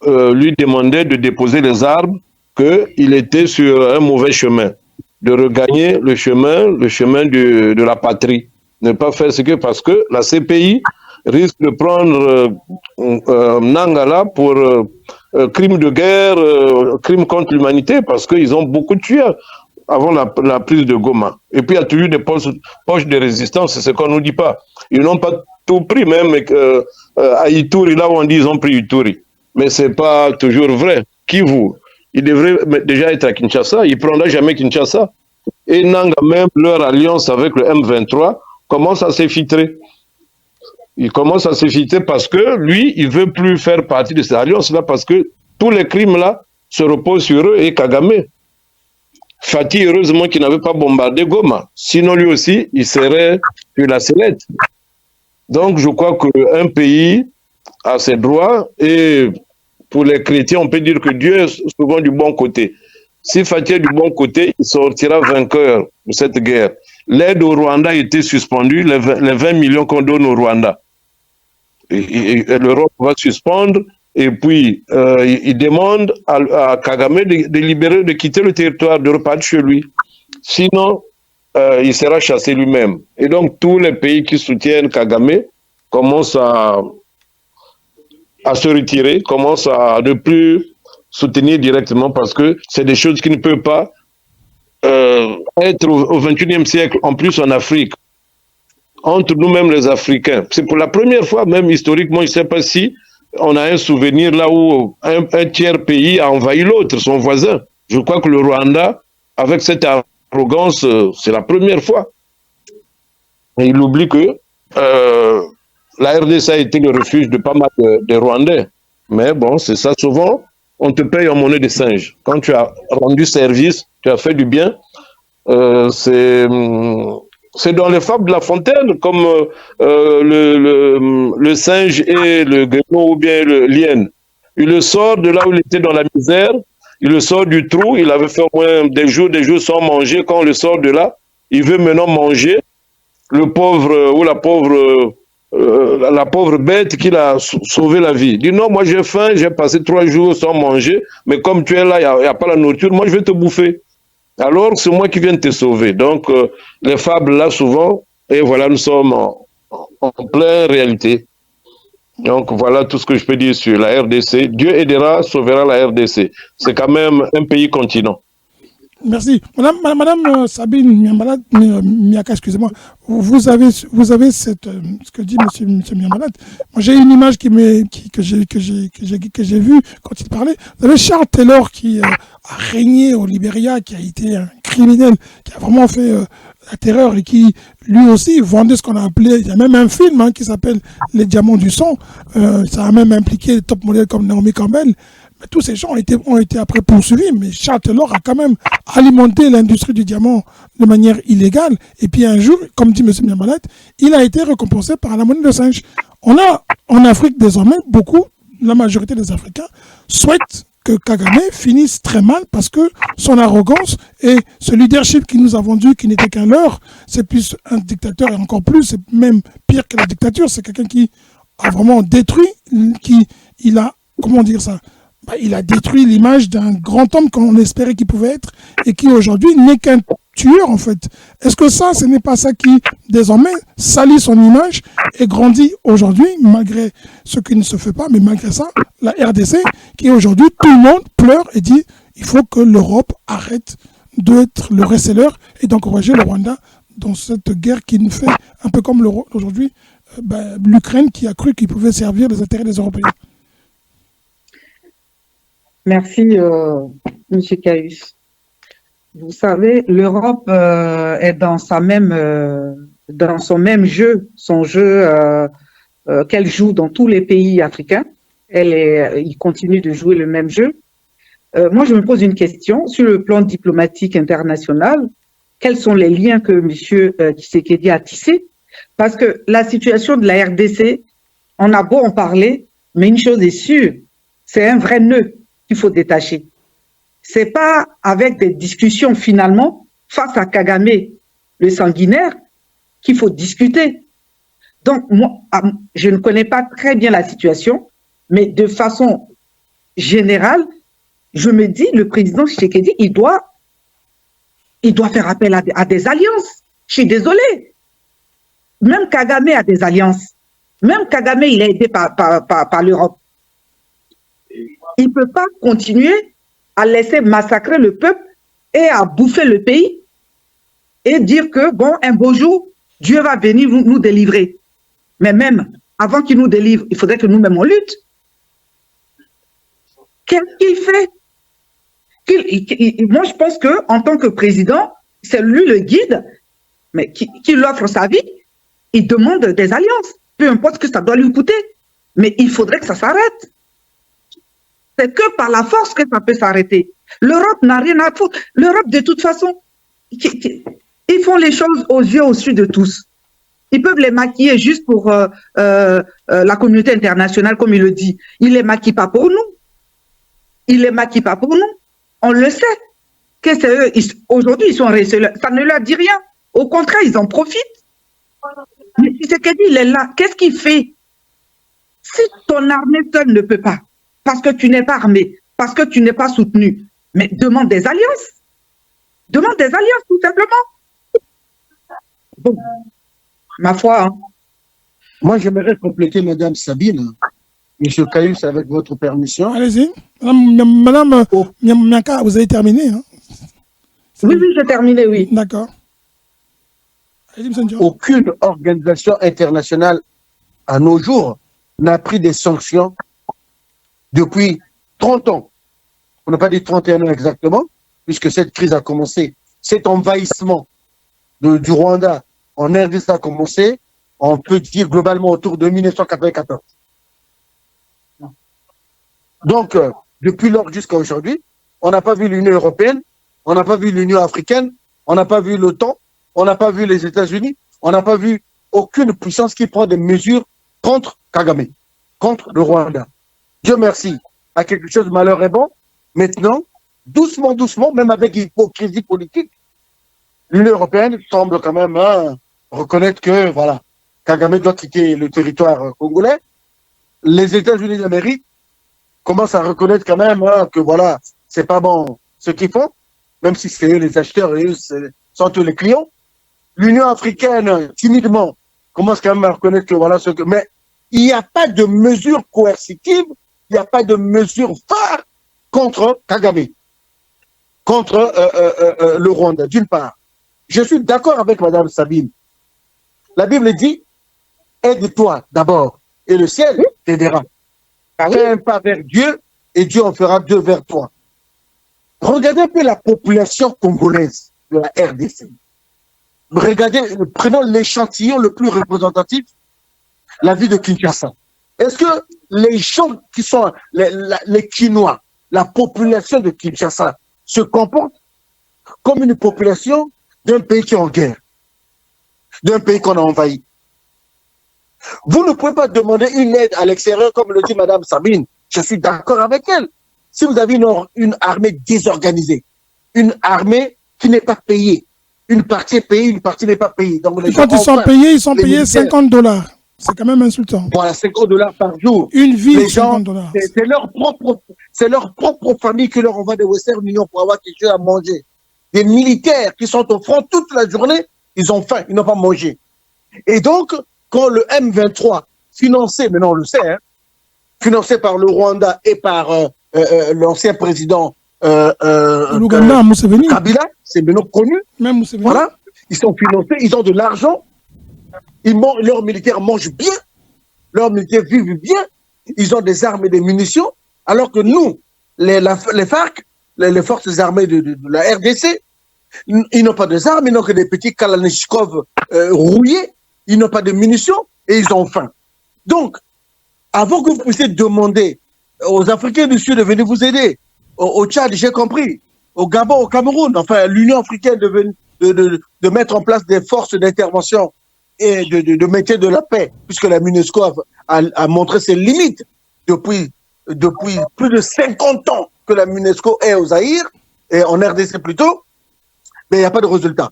lui demandait de déposer les armes, qu'il était sur un mauvais chemin. de regagner le chemin de la patrie. Ne pas faire ce que, parce que la CPI risque de prendre Nangala pour crime de guerre, crime contre l'humanité, parce qu'ils ont beaucoup tué avant la prise de Goma. Et puis il y a toujours des poches de résistance, c'est ce qu'on ne nous dit pas. Ils n'ont pas tout pris, même à Ituri, là où on dit ils ont pris Ituri. Mais ce n'est pas toujours vrai. Kivu, il devrait déjà être à Kinshasa, il ne prendra jamais Kinshasa. Et Nanga, même leur alliance avec le M23, commence à s'effitrer. Il commence à s'effitrer parce que lui, il ne veut plus faire partie de cette alliance-là, parce que tous les crimes-là se reposent sur eux et Kagame. Fatih, heureusement qu'il n'avait pas bombardé Goma. Sinon, lui aussi, il serait sur la sellette. Donc, je crois qu'un pays a ses droits, et pour les chrétiens, on peut dire que Dieu est souvent du bon côté. Si Fatih est du bon côté, il sortira vainqueur de cette guerre. L'aide au Rwanda a été suspendue, les 20 millions qu'on donne au Rwanda. Et l'Europe va suspendre, et puis il demande à Kagame de libérer, de quitter le territoire, de repartir chez lui. Sinon, il sera chassé lui-même. Et donc, tous les pays qui soutiennent Kagame commencent à se retirer, commencent à ne plus soutenir directement, parce que c'est des choses qui ne peuvent pas être au XXIe siècle, en plus en Afrique, entre nous-mêmes les Africains. C'est pour la première fois, même historiquement, je ne sais pas si on a un souvenir là où un tiers pays a envahi l'autre, son voisin. Je crois que le Rwanda, avec cette arrogance, c'est la première fois. Et il oublie que la RDC a été le refuge de pas mal de Rwandais. Mais bon, c'est ça, souvent, on te paye en monnaie de singe. Quand tu as rendu service, tu as fait du bien, c'est dans les fables de La Fontaine, comme le singe et le guénon ou bien le liène. Il le sort de là où il était dans la misère, il le sort du trou, il avait fait au moins des jours sans manger. Quand on le sort de là, il veut maintenant manger. Le pauvre ou la pauvre bête qui l'a sauvé la vie. Il dit non, moi j'ai faim, j'ai passé 3 jours sans manger, mais comme tu es là, il n'y a pas la nourriture, moi je vais te bouffer. Alors c'est moi qui viens te sauver. Donc les fables là souvent, et voilà, nous sommes en pleine réalité. Donc voilà tout ce que je peux dire sur la RDC. Dieu aidera, sauvera la RDC. C'est quand même un pays continent. Merci. Madame Sabine Miaka, excusez-moi, vous avez cette, ce que dit monsieur Miambalat. Moi, j'ai une image que j'ai vue quand il parlait. Vous avez Charles Taylor qui a régné au Libéria, qui a été un criminel, qui a vraiment fait la terreur et qui, lui aussi, vendait ce qu'on a appelé, il y a même un film qui s'appelle Les Diamants du Sang. Ça a même impliqué des top modèles comme Naomi Campbell. Mais tous ces gens ont été après poursuivis, mais Charles Taylor a quand même alimenté l'industrie du diamant de manière illégale. Et puis un jour, comme dit M. Miambalat, il a été récompensé par la monnaie de singe. On a en Afrique désormais la majorité des Africains souhaitent que Kagame finisse très mal parce que son arrogance et ce leadership qu'il nous a vendu, qui n'était qu'un leurre, c'est plus un dictateur et encore plus, c'est même pire que la dictature. C'est quelqu'un qui a vraiment détruit, il a détruit l'image d'un grand homme qu'on espérait qu'il pouvait être et qui aujourd'hui n'est qu'un tueur en fait. Est-ce que ça, ce n'est pas ça qui désormais salit son image et grandit aujourd'hui, malgré ce qui ne se fait pas, mais malgré ça, la RDC, qui aujourd'hui, tout le monde pleure et dit il faut que l'Europe arrête d'être le receleur et d'encourager le Rwanda dans cette guerre qui nous fait un peu comme aujourd'hui l'Ukraine qui a cru qu'il pouvait servir les intérêts des Européens. Merci, M. Caius. Vous savez, l'Europe est dans son même jeu, qu'elle joue dans tous les pays africains. Il continue de jouer le même jeu. Moi, je me pose une question sur le plan diplomatique international. Quels sont les liens que M. Tshisekedi a tissés? Parce que la situation de la RDC, on a beau en parler, mais une chose est sûre, c'est un vrai nœud qu'il faut détacher. C'est pas avec des discussions finalement face à Kagame, le sanguinaire, qu'il faut discuter. Donc, moi, je ne connais pas très bien la situation, mais de façon générale, je me dis, le président Tshisekedi, il doit il doit faire appel à des alliances. Je suis désolée. Même Kagame a des alliances. Même Kagame, il est aidé par l'Europe. Il ne peut pas continuer à laisser massacrer le peuple et à bouffer le pays et dire que, bon, un beau jour, Dieu va venir nous délivrer. Mais même avant qu'il nous délivre, il faudrait que nous-mêmes on lutte. Qu'est-ce qu'il fait? Moi, je pense qu'en tant que président, c'est lui le guide, mais qu'il offre sa vie, il demande des alliances, peu importe ce que ça doit lui coûter. Mais il faudrait que ça s'arrête. C'est que par la force que ça peut s'arrêter. L'Europe n'a rien à foutre. L'Europe, de toute façon, ils font les choses aux yeux au-dessus de tous. Ils peuvent les maquiller juste pour la communauté internationale, comme il le dit. Ils ne les maquillent pas pour nous. Ils ne les maquillent pas pour nous. On le sait. Que c'est eux. Aujourd'hui, ils sont restés là. Ça ne leur dit rien. Au contraire, ils en profitent. Mais si c'est qu'il il est là, qu'est-ce qu'il fait? Si ton armée seule ne peut pas, parce que tu n'es pas armé, parce que tu n'es pas soutenu, mais demande des alliances. Demande des alliances, tout simplement. Bon, ma foi. Hein. Moi, j'aimerais compléter Madame Sabine. Monsieur Caius, avec votre permission. Allez-y. Madame Mianka, vous avez terminé. Hein? Oui, j'ai terminé, oui. D'accord. Aucune organisation internationale à nos jours n'a pris des sanctions depuis 30 ans. On n'a pas dit 31 ans exactement, puisque cette crise a commencé, cet envahissement du Rwanda en RDC a commencé, on peut dire globalement autour de 1994. Donc, depuis lors jusqu'à aujourd'hui, on n'a pas vu l'Union européenne, on n'a pas vu l'Union africaine, on n'a pas vu l'OTAN, on n'a pas vu les États-Unis, on n'a pas vu aucune puissance qui prend des mesures contre Kagame, contre le Rwanda. Dieu merci, à quelque chose de malheur est bon. Maintenant, doucement, doucement, même avec hypocrisie politique, l'Union européenne semble quand même reconnaître que voilà, Kagame doit quitter le territoire congolais. Les États-Unis d'Amérique commencent à reconnaître quand même que voilà, c'est pas bon ce qu'ils font, même si c'est eux les acheteurs et eux sont eux les clients. L'Union africaine, timidement, commence quand même à reconnaître que voilà ce que... Mais il n'y a pas de mesure coercitive, il n'y a pas de mesure phare contre Kagame, contre le Rwanda, d'une part. Je suis d'accord avec Madame Sabine. La Bible dit, aide-toi d'abord, et le ciel t'aidera. Fais un pas vers Dieu, et Dieu en fera deux vers toi. Regardez un peu la population congolaise de la RDC. Regardez, prenons l'échantillon le plus représentatif, la ville de Kinshasa. Est-ce que les gens qui sont les Kinois, la population de Kinshasa, se comportent comme une population d'un pays qui est en guerre, d'un pays qu'on a envahi? Vous ne pouvez pas demander une aide à l'extérieur, comme le dit Madame Sabine. Je suis d'accord avec elle. Si vous avez une armée désorganisée, une armée qui n'est pas payée, une partie est payée, une partie n'est pas payée. Donc quand ils sont payés $50. C'est quand même insultant. Voilà, $50 par jour. Une vie, les gens, $50. C'est leur propre famille qui leur envoie des Western Union pour avoir quelque chose à manger. Des militaires qui sont au front toute la journée, ils ont faim, ils n'ont pas mangé. Et donc, quand le M23, financé, maintenant on le sait, hein, financé par le Rwanda et par l'ancien président l'Ouganda, Museveni. Kabila, c'est maintenant connu. Même Museveni. Voilà, ils sont financés, ils ont de l'argent, leurs militaires mangent bien, leurs militaires vivent bien, ils ont des armes et des munitions, alors que nous, les FARC, les forces armées de la RDC, ils n'ont pas d'armes, ils n'ont que des petits Kalachnikov rouillés, ils n'ont pas de munitions et ils ont faim. Donc, avant que vous puissiez demander aux Africains du Sud de venir vous aider, au Tchad, j'ai compris, au Gabon, au Cameroun, enfin, l'Union africaine de mettre en place des forces d'intervention et de maintien de la paix, puisque la MINUSCO a montré ses limites depuis plus de 50 ans que la MINUSCO est au Zaïre, et en RDC plutôt, mais il n'y a pas de résultat.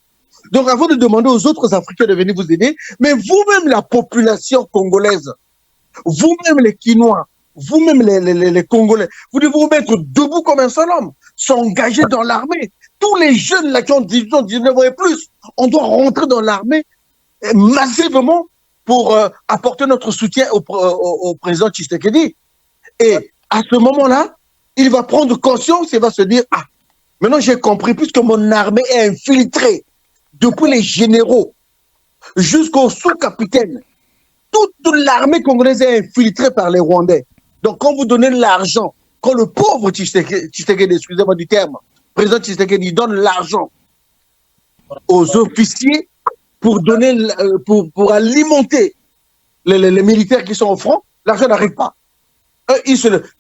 Donc, avant de demander aux autres Africains de venir vous aider, mais vous-même, la population congolaise, vous-même les Kinois, vous-même les Congolais, vous devez vous mettre debout comme un seul homme, s'engager dans l'armée, tous les jeunes là qui ont 18 ans, 19 ans et plus, on doit rentrer dans l'armée massivement pour apporter notre soutien au président Tshisekedi. Et à ce moment-là, il va prendre conscience et va se dire, ah, maintenant j'ai compris, puisque mon armée est infiltrée depuis les généraux jusqu'aux sous-capitaines. Toute l'armée congolaise est infiltrée par les Rwandais. Donc quand vous donnez l'argent, quand le pauvre Tshisekedi, excusez-moi du terme, président Tshisekedi donne l'argent aux officiers pour donner, pour alimenter les militaires qui sont au front, l'argent n'arrive pas.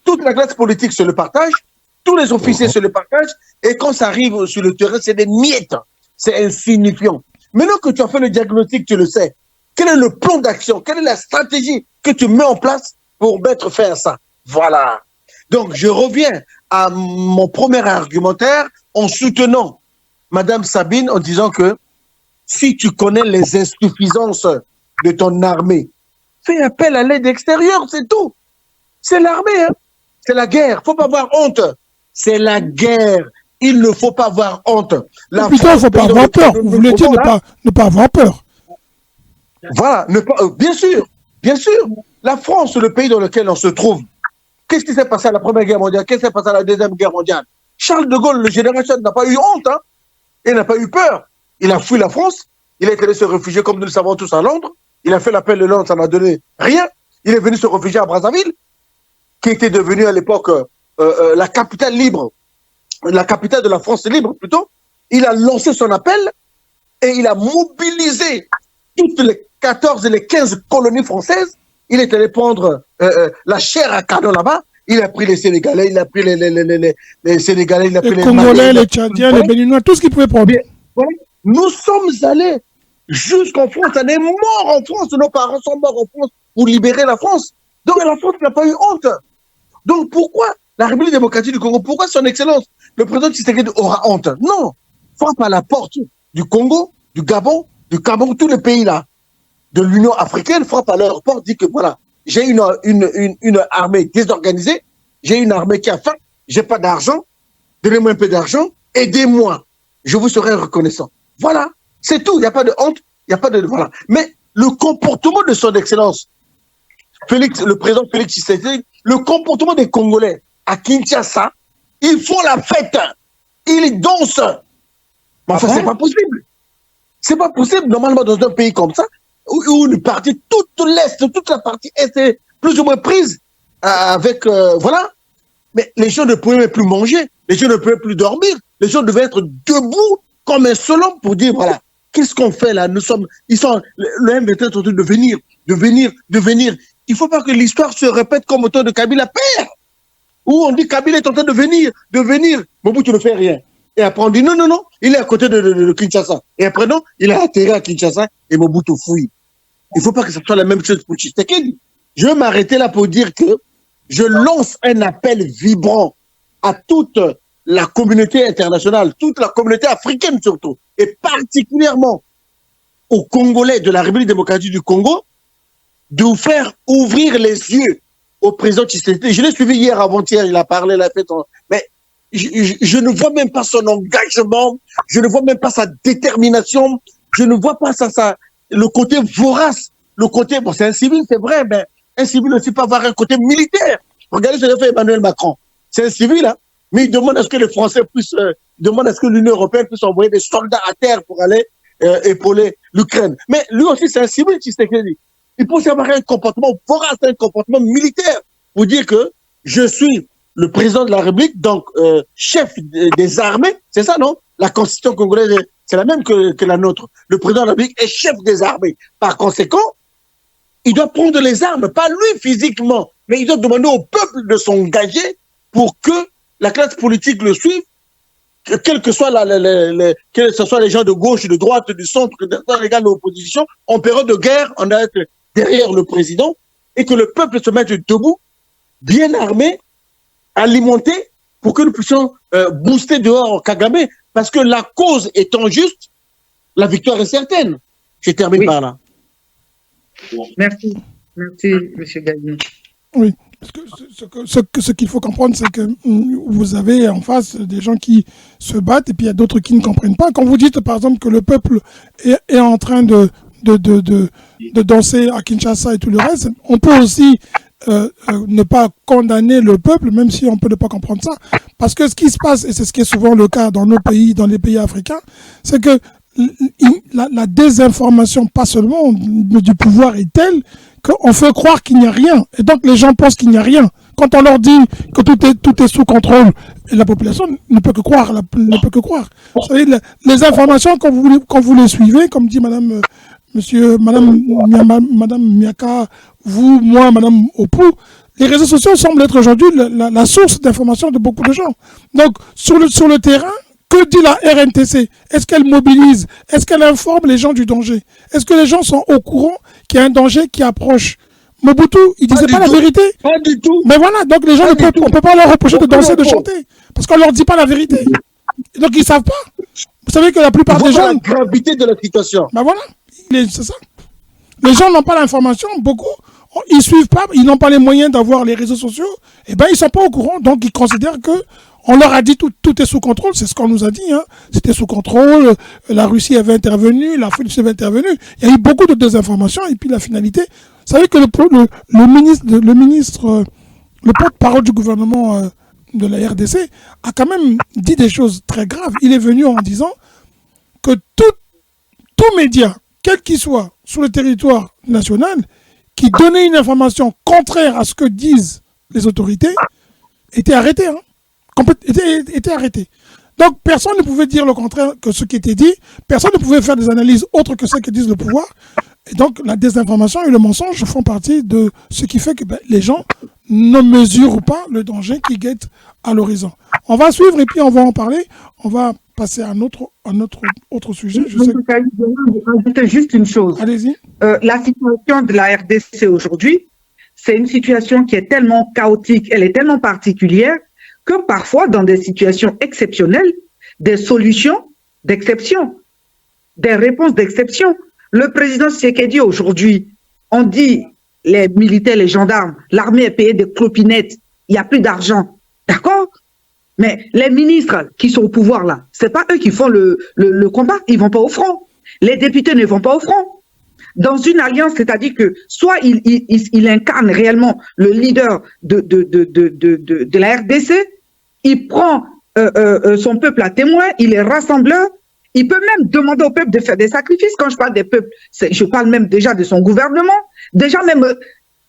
Toute la classe politique se le partage, tous les officiers se le partagent, et quand ça arrive sur le terrain, c'est des miettes, c'est insignifiant. Maintenant que tu as fait le diagnostic, tu le sais. Quel est le plan d'action? Quelle est la stratégie que tu mets en place pour mettre fin à ça? Voilà. Donc, je reviens à mon premier argumentaire en soutenant Madame Sabine en disant que si tu connais les insuffisances de ton armée, fais appel à l'aide extérieure, c'est tout. C'est l'armée, hein. C'est la guerre. Faut pas avoir honte. C'est la guerre. Il ne faut pas avoir honte. Putain, il ne faut pas avoir peur. Vous voulez dire ne pas avoir peur. Voilà, bien sûr, bien sûr. La France, le pays dans lequel on se trouve, qu'est-ce qui s'est passé à la Première Guerre mondiale? Qu'est-ce qui s'est passé à la Deuxième Guerre mondiale? Charles de Gaulle, le général, n'a pas eu honte, hein. Il n'a pas eu peur. Il a fui la France. Il est allé se réfugier, comme nous le savons tous, à Londres. Il a fait l'appel de Londres, ça n'a donné rien. Il est venu se réfugier à Brazzaville, qui était devenue à l'époque la capitale libre, la capitale de la France libre plutôt. Il a lancé son appel et il a mobilisé toutes les 14 et les 15 colonies françaises. Il est allé prendre la chair à canon là-bas. Il a pris les Sénégalais, il a pris les Sénégalais, il a pris les Congolais, les Tchadiens, les Béninois, tout ce qu'il pouvait prendre. Voilà. Nous sommes allés jusqu'en France, on est morts en France, nos parents sont morts en France pour libérer la France. Donc la France n'a pas eu honte. Donc pourquoi la République démocratique du Congo, pourquoi son excellence, le président Tshisekedi aura honte? Non, frappe à la porte du Congo, du Gabon, du Cameroun, tous les pays là, de l'Union africaine, frappe à leur porte, dit que voilà, j'ai une armée désorganisée, j'ai une armée qui a faim, j'ai pas d'argent, donnez-moi un peu d'argent, aidez-moi, je vous serai reconnaissant. Voilà, c'est tout, il n'y a pas de honte, il n'y a pas de... Voilà. Mais le comportement de son excellence, le président Félix Tshisekedi, le comportement des Congolais à Kinshasa, ils font la fête, ils dansent. Mais enfin, c'est pas possible. C'est pas possible, normalement, dans un pays comme ça, où une partie, toute l'Est, toute la partie Est est plus ou moins prise avec... voilà. Mais les gens ne pouvaient même plus manger, les gens ne pouvaient plus dormir, les gens devaient être debout comme un seul homme pour dire, voilà, qu'est-ce qu'on fait là? Le M21 est en train de venir. Il ne faut pas que l'histoire se répète comme au temps de Kabila Père, où on dit Kabila est en train de venir. Mobutu ne fait rien. Et après on dit non, il est à côté de Kinshasa. Et après non, il a atterri à Kinshasa et Mobutu fouille. Il ne faut pas que ce soit la même chose pour Tshisekedi. Je vais m'arrêter là pour dire que je lance un appel vibrant à toute la communauté internationale, toute la communauté africaine surtout, et particulièrement aux Congolais de la République démocratique du Congo, de vous faire ouvrir les yeux au président Tshisekedi. Je l'ai suivi hier avant-hier, il a parlé, il a fait... Mais je ne vois même pas son engagement, je ne vois même pas sa détermination, je ne vois pas le côté vorace, le côté... Bon, c'est un civil, c'est vrai, mais un civil aussi peut avoir un côté militaire. Regardez ce qu'a fait Emmanuel Macron. C'est un civil, hein, mais il demande à ce que les Français puissent... demande à ce que l'Union européenne puisse envoyer des soldats à terre pour aller épauler l'Ukraine. Mais lui aussi, c'est un civil, Tshisekedi. Il peut avoir un comportement vorace, un comportement militaire pour dire que je suis le président de la République, donc chef des armées, c'est ça, non? La constitution congolaise, c'est la même que la nôtre. Le président de la République est chef des armées. Par conséquent, il doit prendre les armes, pas lui physiquement, mais il doit demander au peuple de s'engager pour que la classe politique le suive, quel que soit que ce soit les gens de gauche, de droite, du centre, les gars de l'opposition, en période de guerre, on doit être derrière le président et que le peuple se mette debout, bien armé, alimenté, pour que nous puissions booster dehors Kagame, parce que la cause étant juste, la victoire est certaine. Je termine par là. Merci, M. Gagnon. Oui, Ce qu'il faut comprendre, c'est que vous avez en face des gens qui se battent et puis il y a d'autres qui ne comprennent pas. Quand vous dites, par exemple, que le peuple est en train de danser à Kinshasa et tout le reste, on peut aussi ne pas condamner le peuple, même si on peut ne pas comprendre ça. Parce que ce qui se passe, et c'est ce qui est souvent le cas dans nos pays, dans les pays africains, c'est que la désinformation, pas seulement du pouvoir, est telle qu'on fait croire qu'il n'y a rien. Et donc les gens pensent qu'il n'y a rien. Quand on leur dit que tout est sous contrôle, et la population ne peut que croire. Vous savez, les informations, quand vous les suivez, comme dit Madame Miaka, vous, moi, Madame Opou, les réseaux sociaux semblent être aujourd'hui la source d'information de beaucoup de gens. Donc, sur le terrain, que dit la RNTC? Est-ce qu'elle mobilise? Est-ce qu'elle informe les gens du danger? Est-ce que les gens sont au courant qu'il y a un danger qui approche? Mobutu, il disait pas la vérité. Pas du tout. Mais voilà, donc les gens, on peut pas leur reprocher de danser, de chanter, parce qu'on leur dit pas la vérité. Et donc ils savent pas. Vous savez que la plupart des gens... la gravité de la situation. Ben voilà, c'est ça. Les gens n'ont pas l'information, beaucoup, ils suivent pas, ils n'ont pas les moyens d'avoir les réseaux sociaux, et ben ils sont pas au courant, donc ils considèrent que on leur a dit tout est sous contrôle, c'est ce qu'on nous a dit, hein. C'était sous contrôle, la Russie avait intervenu, la France avait intervenu, il y a eu beaucoup de désinformation, et puis la finalité, vous savez que le porte-parole du gouvernement de la RDC a quand même dit des choses très graves. Il est venu en disant que tout média, quel qu'il soit, sur le territoire national, qui donnait une information contraire à ce que disent les autorités, était arrêté, hein. Était arrêté. Donc personne ne pouvait dire le contraire que ce qui était dit, personne ne pouvait faire des analyses autres que celles que disent le pouvoir. Et donc la désinformation et le mensonge font partie de ce qui fait que les gens ne mesurent pas le danger qui guette à l'horizon. On va suivre et puis on va en parler. On va passer à un autre sujet. Je sais ajouter juste une chose. Allez-y. La situation de la RDC aujourd'hui, c'est une situation qui est tellement chaotique, elle est tellement particulière que parfois, dans des situations exceptionnelles, des solutions d'exception, des réponses d'exception. Le président Tshisekedi aujourd'hui, on dit les militaires, les gendarmes, l'armée est payée des clopinettes, il n'y a plus d'argent. D'accord? Mais les ministres qui sont au pouvoir là, c'est pas eux qui font le combat, ils vont pas au front. Les députés ne vont pas au front. Dans une alliance, c'est-à-dire que soit il incarne réellement le leader de la RDC, il prend son peuple à témoin, il est rassembleur, il peut même demander au peuple de faire des sacrifices. Quand je parle des peuples, je parle même déjà de son gouvernement, déjà même,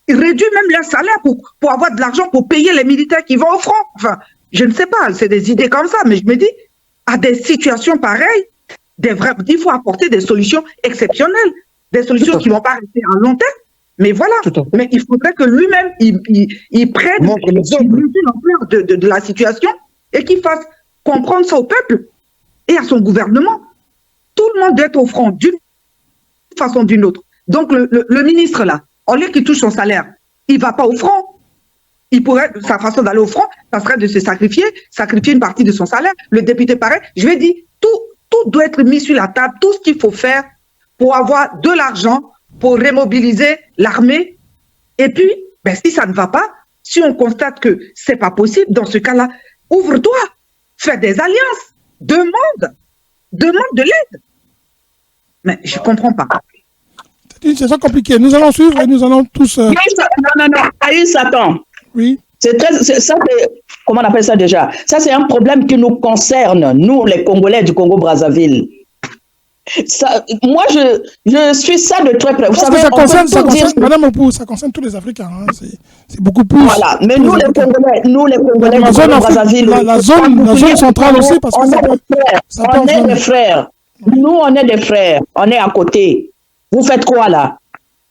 il réduit même leur salaire pour avoir de l'argent pour payer les militaires qui vont au front. Enfin, je ne sais pas, c'est des idées comme ça, mais je me dis, à des situations pareilles, il faut apporter des solutions exceptionnelles. Des solutions qui ne vont pas rester à long terme, mais voilà. Mais il faudrait que lui-même, il prenne l'ampleur de la situation et qu'il fasse comprendre ça au peuple et à son gouvernement. Tout le monde doit être au front d'une façon ou d'une autre. Donc le ministre là, au lieu qu'il touche son salaire, il ne va pas au front. Sa façon d'aller au front, ça serait de se sacrifier une partie de son salaire. Le député pareil, je vais dire, tout doit être mis sur la table, tout ce qu'il faut faire pour avoir de l'argent, pour remobiliser l'armée. Et puis, si ça ne va pas, si on constate que c'est pas possible, dans ce cas-là, ouvre-toi, fais des alliances, demande de l'aide. Mais je ne comprends pas. C'est ça compliqué. Nous allons suivre et nous allons tous... Non. Aïs, attends. Oui. Comment on appelle ça déjà? Ça, c'est un problème qui nous concerne, nous, les Congolais du Congo-Brazzaville. Moi, je suis ça de très près. Vous savez, ça concerne Madame Opou, ça concerne tous les Africains. Hein. C'est beaucoup plus. Voilà, mais nous les Congolais la zone centrale aussi, parce que on est des frères. Nous, on est des frères. On est à côté. Vous faites quoi là?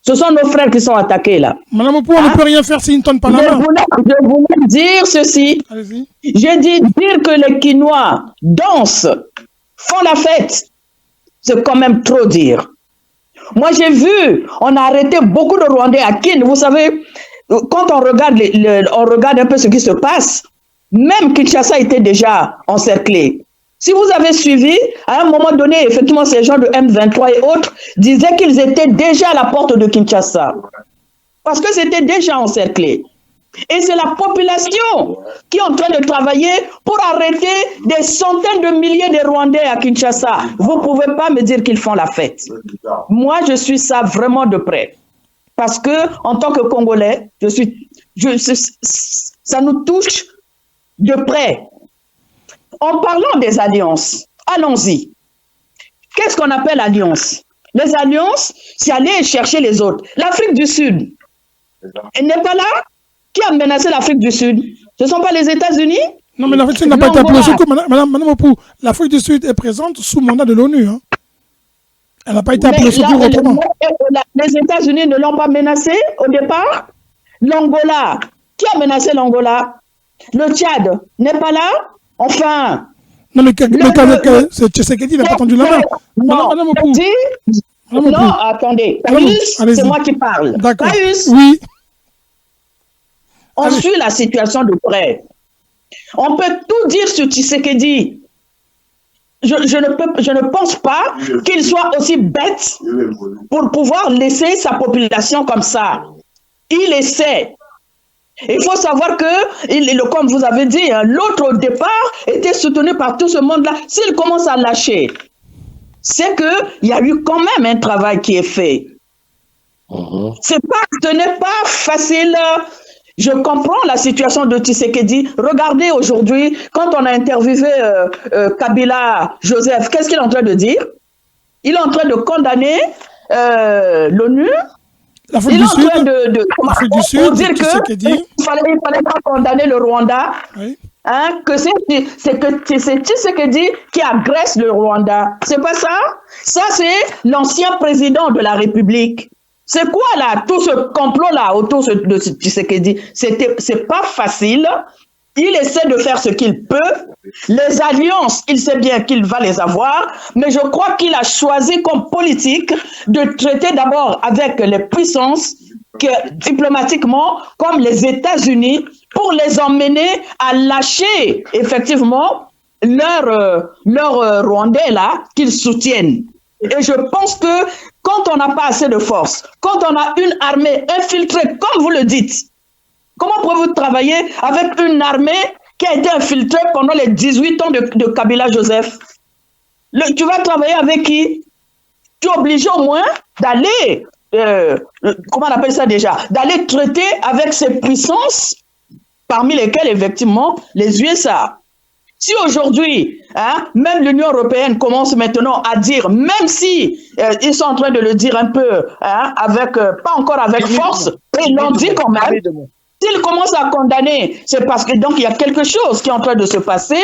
Ce sont nos frères qui sont attaqués là. Madame Opou, on ne peut rien faire s'ils ne tonnent pas la main. Je voulais dire ceci. Allez-y. J'ai dit dire que les Quinois dansent, font la fête. C'est quand même trop dire. Moi, j'ai vu, on a arrêté beaucoup de Rwandais à Kin. Vous savez, quand on regarde, on regarde un peu ce qui se passe, même Kinshasa était déjà encerclé. Si vous avez suivi, à un moment donné, effectivement, ces gens de M23 et autres disaient qu'ils étaient déjà à la porte de Kinshasa. Parce que c'était déjà encerclé. Et c'est la population qui est en train de travailler pour arrêter des centaines de milliers de Rwandais à Kinshasa. Vous ne pouvez pas me dire qu'ils font la fête. Moi, je suis ça vraiment de près. Parce que, en tant que Congolais, ça nous touche de près. En parlant des alliances, allons-y. Qu'est-ce qu'on appelle alliance? Les alliances, c'est aller chercher les autres. L'Afrique du Sud, elle n'est pas là. Qui a menacé l'Afrique du Sud? Ce ne sont pas les États-Unis? Non, mais l'Afrique du Sud n'a pas été appelée au secours. Madame Opou, l'Afrique du Sud est présente sous mandat de l'ONU. Hein. Elle n'a pas été appelée au secours autrement. Les États-Unis ne l'ont pas menacée au départ. L'Angola, qui a menacé l'Angola? Le Tchad n'est pas là? Enfin... Non, mais c'est Tshisekedi, il n'a pas tendu la main. Madame Opou. Non, attendez. C'est moi qui parle. D'accord. Oui. On suit la situation de près. On peut tout dire sur Tshisekedi. Je ne pense pas qu'il soit aussi bête pour pouvoir laisser sa population comme ça. Il essaie. Il faut savoir que, comme vous avez dit, l'autre au départ était soutenu par tout ce monde-là. S'il commence à lâcher, c'est qu'il y a eu quand même un travail qui est fait. Ce n'est pas facile. Je comprends la situation de Tshisekedi. Regardez aujourd'hui, quand on a interviewé Kabila Joseph, qu'est-ce qu'il est en train de dire? Il est en train de condamner l'ONU. L'Afrique du Sud, pour dire qu'il ne fallait pas condamner le Rwanda. Oui. Hein, que c'est Tshisekedi qui agresse le Rwanda. C'est pas ça? Ça, c'est l'ancien président de la République. C'est quoi là, tout ce complot-là autour de Tshisekedi? C'est pas facile. Il essaie de faire ce qu'il peut. Les alliances, il sait bien qu'il va les avoir, mais je crois qu'il a choisi comme politique de traiter d'abord avec les puissances diplomatiquement, comme les États-Unis, pour les emmener à lâcher effectivement leur Rwandais là qu'ils soutiennent. Et je pense que quand on n'a pas assez de force, quand on a une armée infiltrée, comme vous le dites, comment pouvez-vous travailler avec une armée qui a été infiltrée pendant les 18 ans de Kabila Joseph? Tu vas travailler avec qui? Tu es obligé au moins d'aller, comment on appelle ça déjà? D'aller traiter avec ces puissances, parmi lesquelles effectivement les USA. Si aujourd'hui, même l'Union européenne commence maintenant à dire, même si ils sont en train de le dire un peu, avec, pas encore avec force, mais ils l'ont dit quand même. S'ils commencent à condamner, c'est parce que donc il y a quelque chose qui est en train de se passer.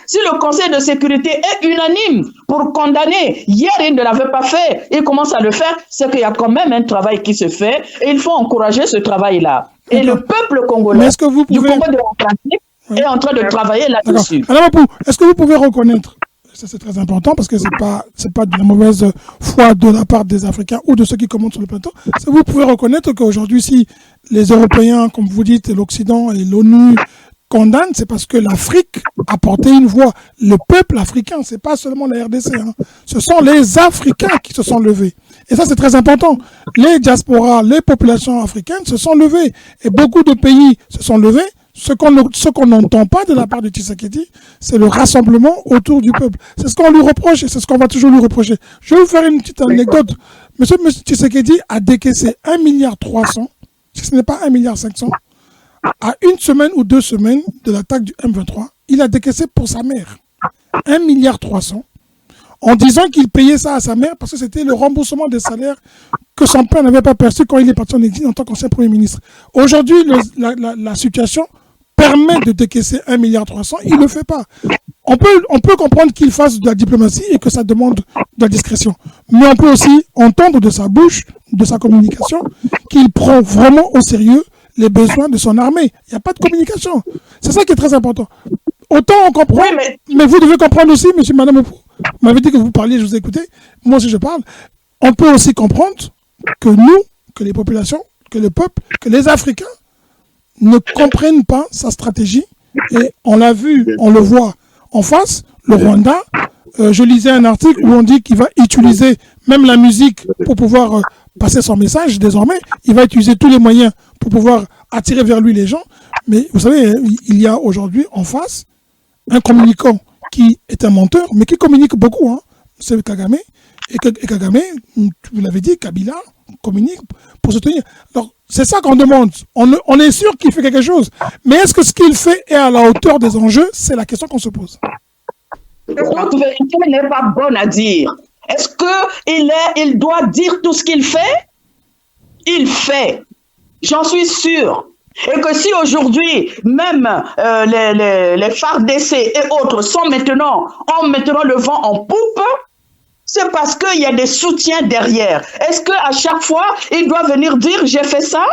Si le Conseil de sécurité est unanime pour condamner, hier il ne l'avait pas fait, il commence à le faire, c'est qu'il y a quand même un travail qui se fait et il faut encourager ce travail-là. Et le peuple congolais du Congo démocratique est en train de travailler là-dessus. Alors, est-ce que vous pouvez reconnaître, ça c'est très important parce que c'est pas de la mauvaise foi de la part des Africains ou de ceux qui commentent sur le plateau, est-ce que vous pouvez reconnaître qu'aujourd'hui, si les Européens, comme vous dites, l'Occident et l'ONU condamnent, c'est parce que l'Afrique a porté une voix. Le peuple africain, c'est pas seulement la RDC, ce sont les Africains qui se sont levés. Et ça, c'est très important. Les diasporas, les populations africaines se sont levées. Et beaucoup de pays se sont levés. Ce qu'on n'entend pas de la part de Tshisekedi, c'est le rassemblement autour du peuple. C'est ce qu'on lui reproche et c'est ce qu'on va toujours lui reprocher. Je vais vous faire une petite anecdote. Monsieur Tshisekedi a décaissé 1,3 milliard, si ce n'est pas 1,5 milliard, à une semaine ou 2 semaines de l'attaque du M23. Il a décaissé pour sa mère 1,3 milliard, en disant qu'il payait ça à sa mère parce que c'était le remboursement des salaires que son père n'avait pas perçu quand il est parti en exil en tant qu'ancien Premier ministre. Aujourd'hui, la situation permet de décaisser 1,3 milliard, il ne le fait pas. On peut comprendre qu'il fasse de la diplomatie et que ça demande de la discrétion. Mais on peut aussi entendre de sa bouche, de sa communication, qu'il prend vraiment au sérieux les besoins de son armée. Il n'y a pas de communication. C'est ça qui est très important. Autant on comprend, oui, mais vous devez comprendre aussi, monsieur, madame, vous m'avez dit que vous parliez, je vous ai écouté, moi aussi je parle. On peut aussi comprendre que nous, que les populations, que le peuple, que les Africains ne comprennent pas sa stratégie. Et on l'a vu, on le voit en face, le Rwanda. Je lisais un article où on dit qu'il va utiliser même la musique pour pouvoir passer son message. Désormais, il va utiliser tous les moyens pour pouvoir attirer vers lui les gens. Mais vous savez, il y a aujourd'hui en face un communicant qui est un menteur, mais qui communique beaucoup. Hein. C'est Kagame. Et Kagame, vous l'avez dit, Kabila communique pour se tenir. Alors, c'est ça qu'on demande. On est sûr qu'il fait quelque chose. Mais est-ce que ce qu'il fait est à la hauteur des enjeux? C'est la question qu'on se pose. Cette vérité n'est pas bonne à dire. Est-ce qu'il doit dire tout ce qu'il fait? Il fait. J'en suis sûr. Et que si aujourd'hui, même les FARDC et autres ont maintenant le vent en poupe, c'est parce qu'il y a des soutiens derrière. Est-ce qu'à chaque fois, il doit venir dire « j'ai fait ça »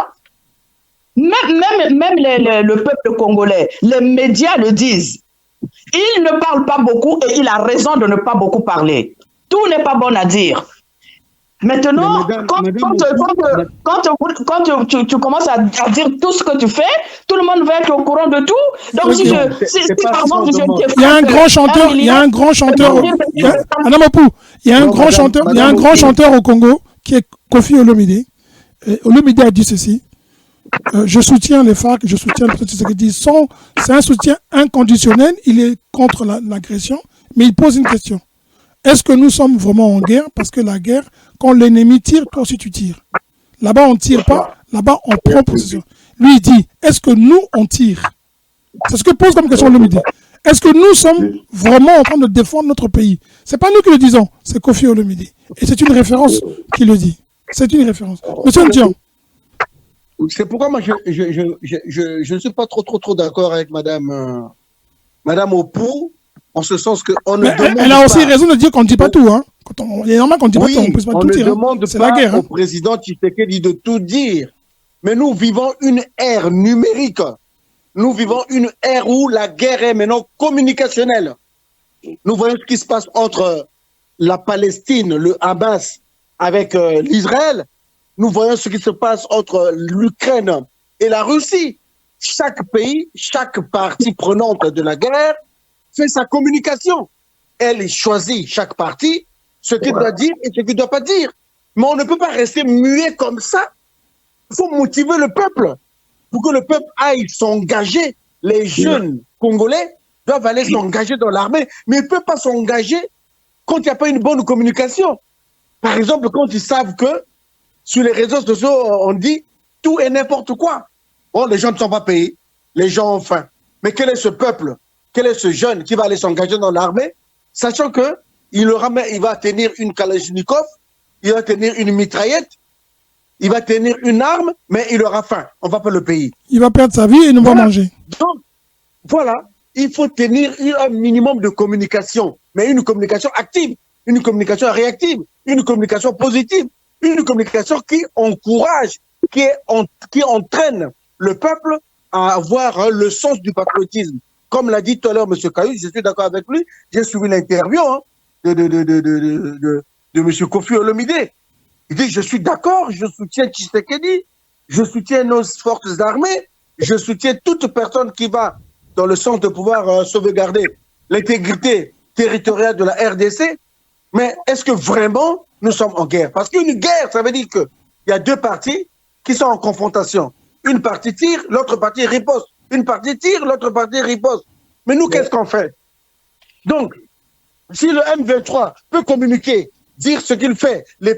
Même le peuple congolais, les médias le disent. Il ne parle pas beaucoup et il a raison de ne pas beaucoup parler. Tout n'est pas bon à dire. Maintenant, quand tu commences à dire tout ce que tu fais, tout le monde va être au courant de tout. Donc, il y a un grand chanteur, il y a un grand chanteur au Congo qui est Kofi Olomide. Olomide a dit ceci. Je soutiens les FARC, je soutiens ce qu'ils disent. C'est un soutien inconditionnel, il est contre l'agression, mais il pose une question. Est-ce que nous sommes vraiment en guerre? Parce que la guerre, quand l'ennemi tire, toi aussi tu tires. Là-bas, on ne tire pas, là-bas, on prend position. Lui, il dit, est-ce que nous, on tire? C'est ce que pose comme question Olomide. Est-ce que nous sommes vraiment en train de défendre notre pays? C'est pas nous qui le disons, c'est Kofi Olomide. Et c'est une référence qui le dit. C'est une référence. Monsieur Ndian. C'est pourquoi moi, je ne suis pas trop d'accord avec Madame Opou, en ce sens que on ne demande elle a aussi raison de dire qu'on ne dit pas tout. Hein. Il est normal qu'on ne dit pas tout, on ne peut pas tout dire. On ne demande pas au président Tshisekedi de tout dire. Mais nous vivons une ère numérique. Nous vivons une ère où la guerre est maintenant communicationnelle. Nous voyons ce qui se passe entre la Palestine, le Hamas, avec l'Israël. Nous voyons ce qui se passe entre l'Ukraine et la Russie. Chaque pays, chaque partie prenante de la guerre fait sa communication. Elle choisit, chaque partie, ce qu'il doit dire et ce qu'il ne doit pas dire. Mais on ne peut pas rester muet comme ça. Il faut motiver le peuple. Pour que le peuple aille s'engager, les jeunes Congolais doivent aller s'engager dans l'armée. Mais ils ne peuvent pas s'engager quand il n'y a pas une bonne communication. Par exemple, quand ils savent que sur les réseaux sociaux, on dit tout et n'importe quoi. Bon, les gens ne sont pas payés, les gens ont faim. Mais quel est ce peuple, quel est ce jeune qui va aller s'engager dans l'armée, sachant que il va tenir une Kalachnikov, il va tenir une mitraillette, il va tenir une arme, mais il aura faim. On ne va pas le payer. Il va perdre sa vie et il ne va manger. Donc, voilà, il faut tenir un minimum de communication, mais une communication active, une communication réactive, une communication positive, une communication qui encourage, qui entraîne le peuple à avoir le sens du patriotisme. Comme l'a dit tout à l'heure M. Kayou, je suis d'accord avec lui, j'ai suivi l'interview de M. Kofi Olomide. Il dit, je suis d'accord, je soutiens Tshisekedi, je soutiens nos forces armées, je soutiens toute personne qui va dans le sens de pouvoir sauvegarder l'intégrité territoriale de la RDC. Mais est-ce que vraiment nous sommes en guerre? Parce qu'une guerre, ça veut dire qu'il y a deux parties qui sont en confrontation. Une partie tire, l'autre partie riposte. Une partie tire, l'autre partie riposte. Mais nous, qu'est-ce qu'on fait? Donc, si le M23 peut communiquer, dire ce qu'il fait, les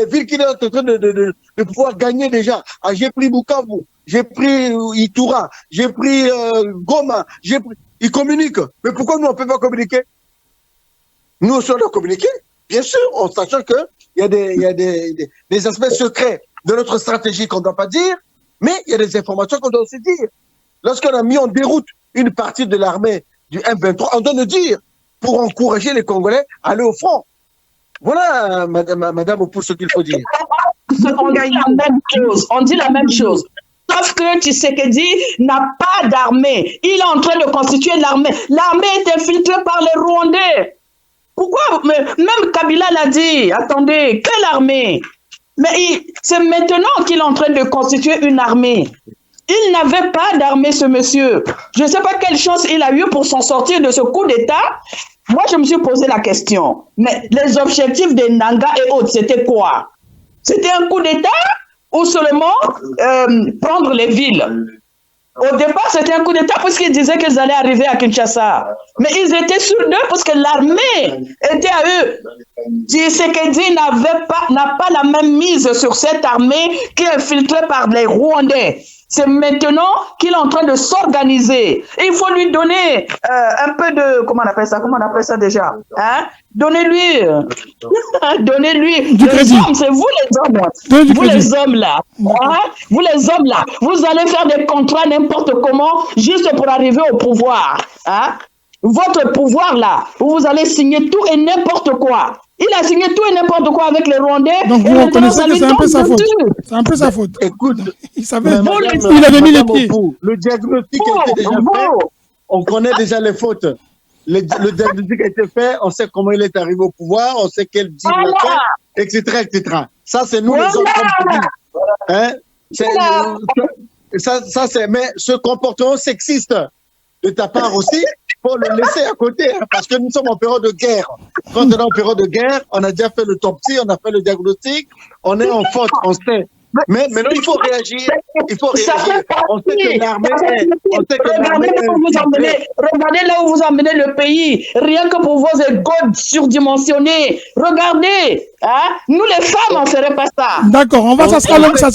villes qu'il est en train de pouvoir gagner déjà. Ah, j'ai pris Bukavu, j'ai pris Itura, j'ai pris Goma, il communique. Mais pourquoi nous, on ne peut pas communiquer? Nous aussi, on doit communiquer, bien sûr, en sachant qu'il y a des aspects secrets de notre stratégie qu'on ne doit pas dire, mais il y a des informations qu'on doit aussi dire. Lorsqu'on a mis en déroute une partie de l'armée du M23, on doit le dire pour encourager les Congolais à aller au front. Voilà, madame, pour ce qu'il faut dire. On dit la même chose. Sauf que Tshisekedi n'a pas d'armée. Il est en train de constituer l'armée. L'armée est infiltrée par les Rwandais. Pourquoi? Même Kabila l'a dit. Attendez, quelle armée? Mais c'est maintenant qu'il est en train de constituer une armée. Il n'avait pas d'armée, ce monsieur. Je ne sais pas quelle chance il a eu pour s'en sortir de ce coup d'État. Moi, je me suis posé la question. Mais les objectifs des Nanga et autres, c'était quoi? C'était un coup d'État ou seulement prendre les villes? Au départ, c'était un coup d'État parce qu'ils disaient qu'ils allaient arriver à Kinshasa. Mais ils étaient sur d'eux parce que l'armée était à eux. Tshisekedi n'a pas la même mise sur cette armée qui est infiltrée par les Rwandais. C'est maintenant qu'il est en train de s'organiser. Et il faut lui donner un peu de... Comment on appelle ça déjà, hein? Donnez-lui du les crédit. hommes, c'est vous les hommes. Vous les hommes là. Hein? Vous les hommes là. Vous allez faire des contrats n'importe comment juste pour arriver au pouvoir. Hein? Votre pouvoir là, vous allez signer tout et n'importe quoi. Il a signé tout et n'importe quoi avec les Rwandais. Donc vous reconnaissez que c'est un peu sa faute. C'est un peu sa faute. Écoute, il savait, il avait mis les pieds. Le diagnostic a été déjà fait. On connaît déjà les fautes. Le diagnostic a été fait, on sait comment il est arrivé au pouvoir, on sait quel deal il a fait, etc., etc. Ça, c'est nous les hommes comme tu dis. Hein? Ça, c'est... Mais ce comportement sexiste de ta part aussi, il faut le laisser à côté, hein, parce que nous sommes en période de guerre. Quand on est en période de guerre, on a déjà fait l'autopsie, on a fait le diagnostic, on est en faute, on sait. Mais maintenant, il faut réagir. Il faut réagir. On sait que l'armée est... Regardez là où vous emmenez le pays. Rien que pour vos égos surdimensionnés. Regardez. Hein? Nous, les femmes, on ne ferait pas ça. D'accord. Ça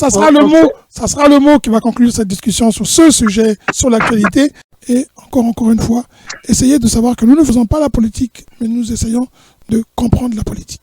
sera le mot qui va conclure cette discussion sur ce sujet, sur l'actualité. Et encore une fois, essayez de savoir que nous ne faisons pas la politique, mais nous essayons de comprendre la politique.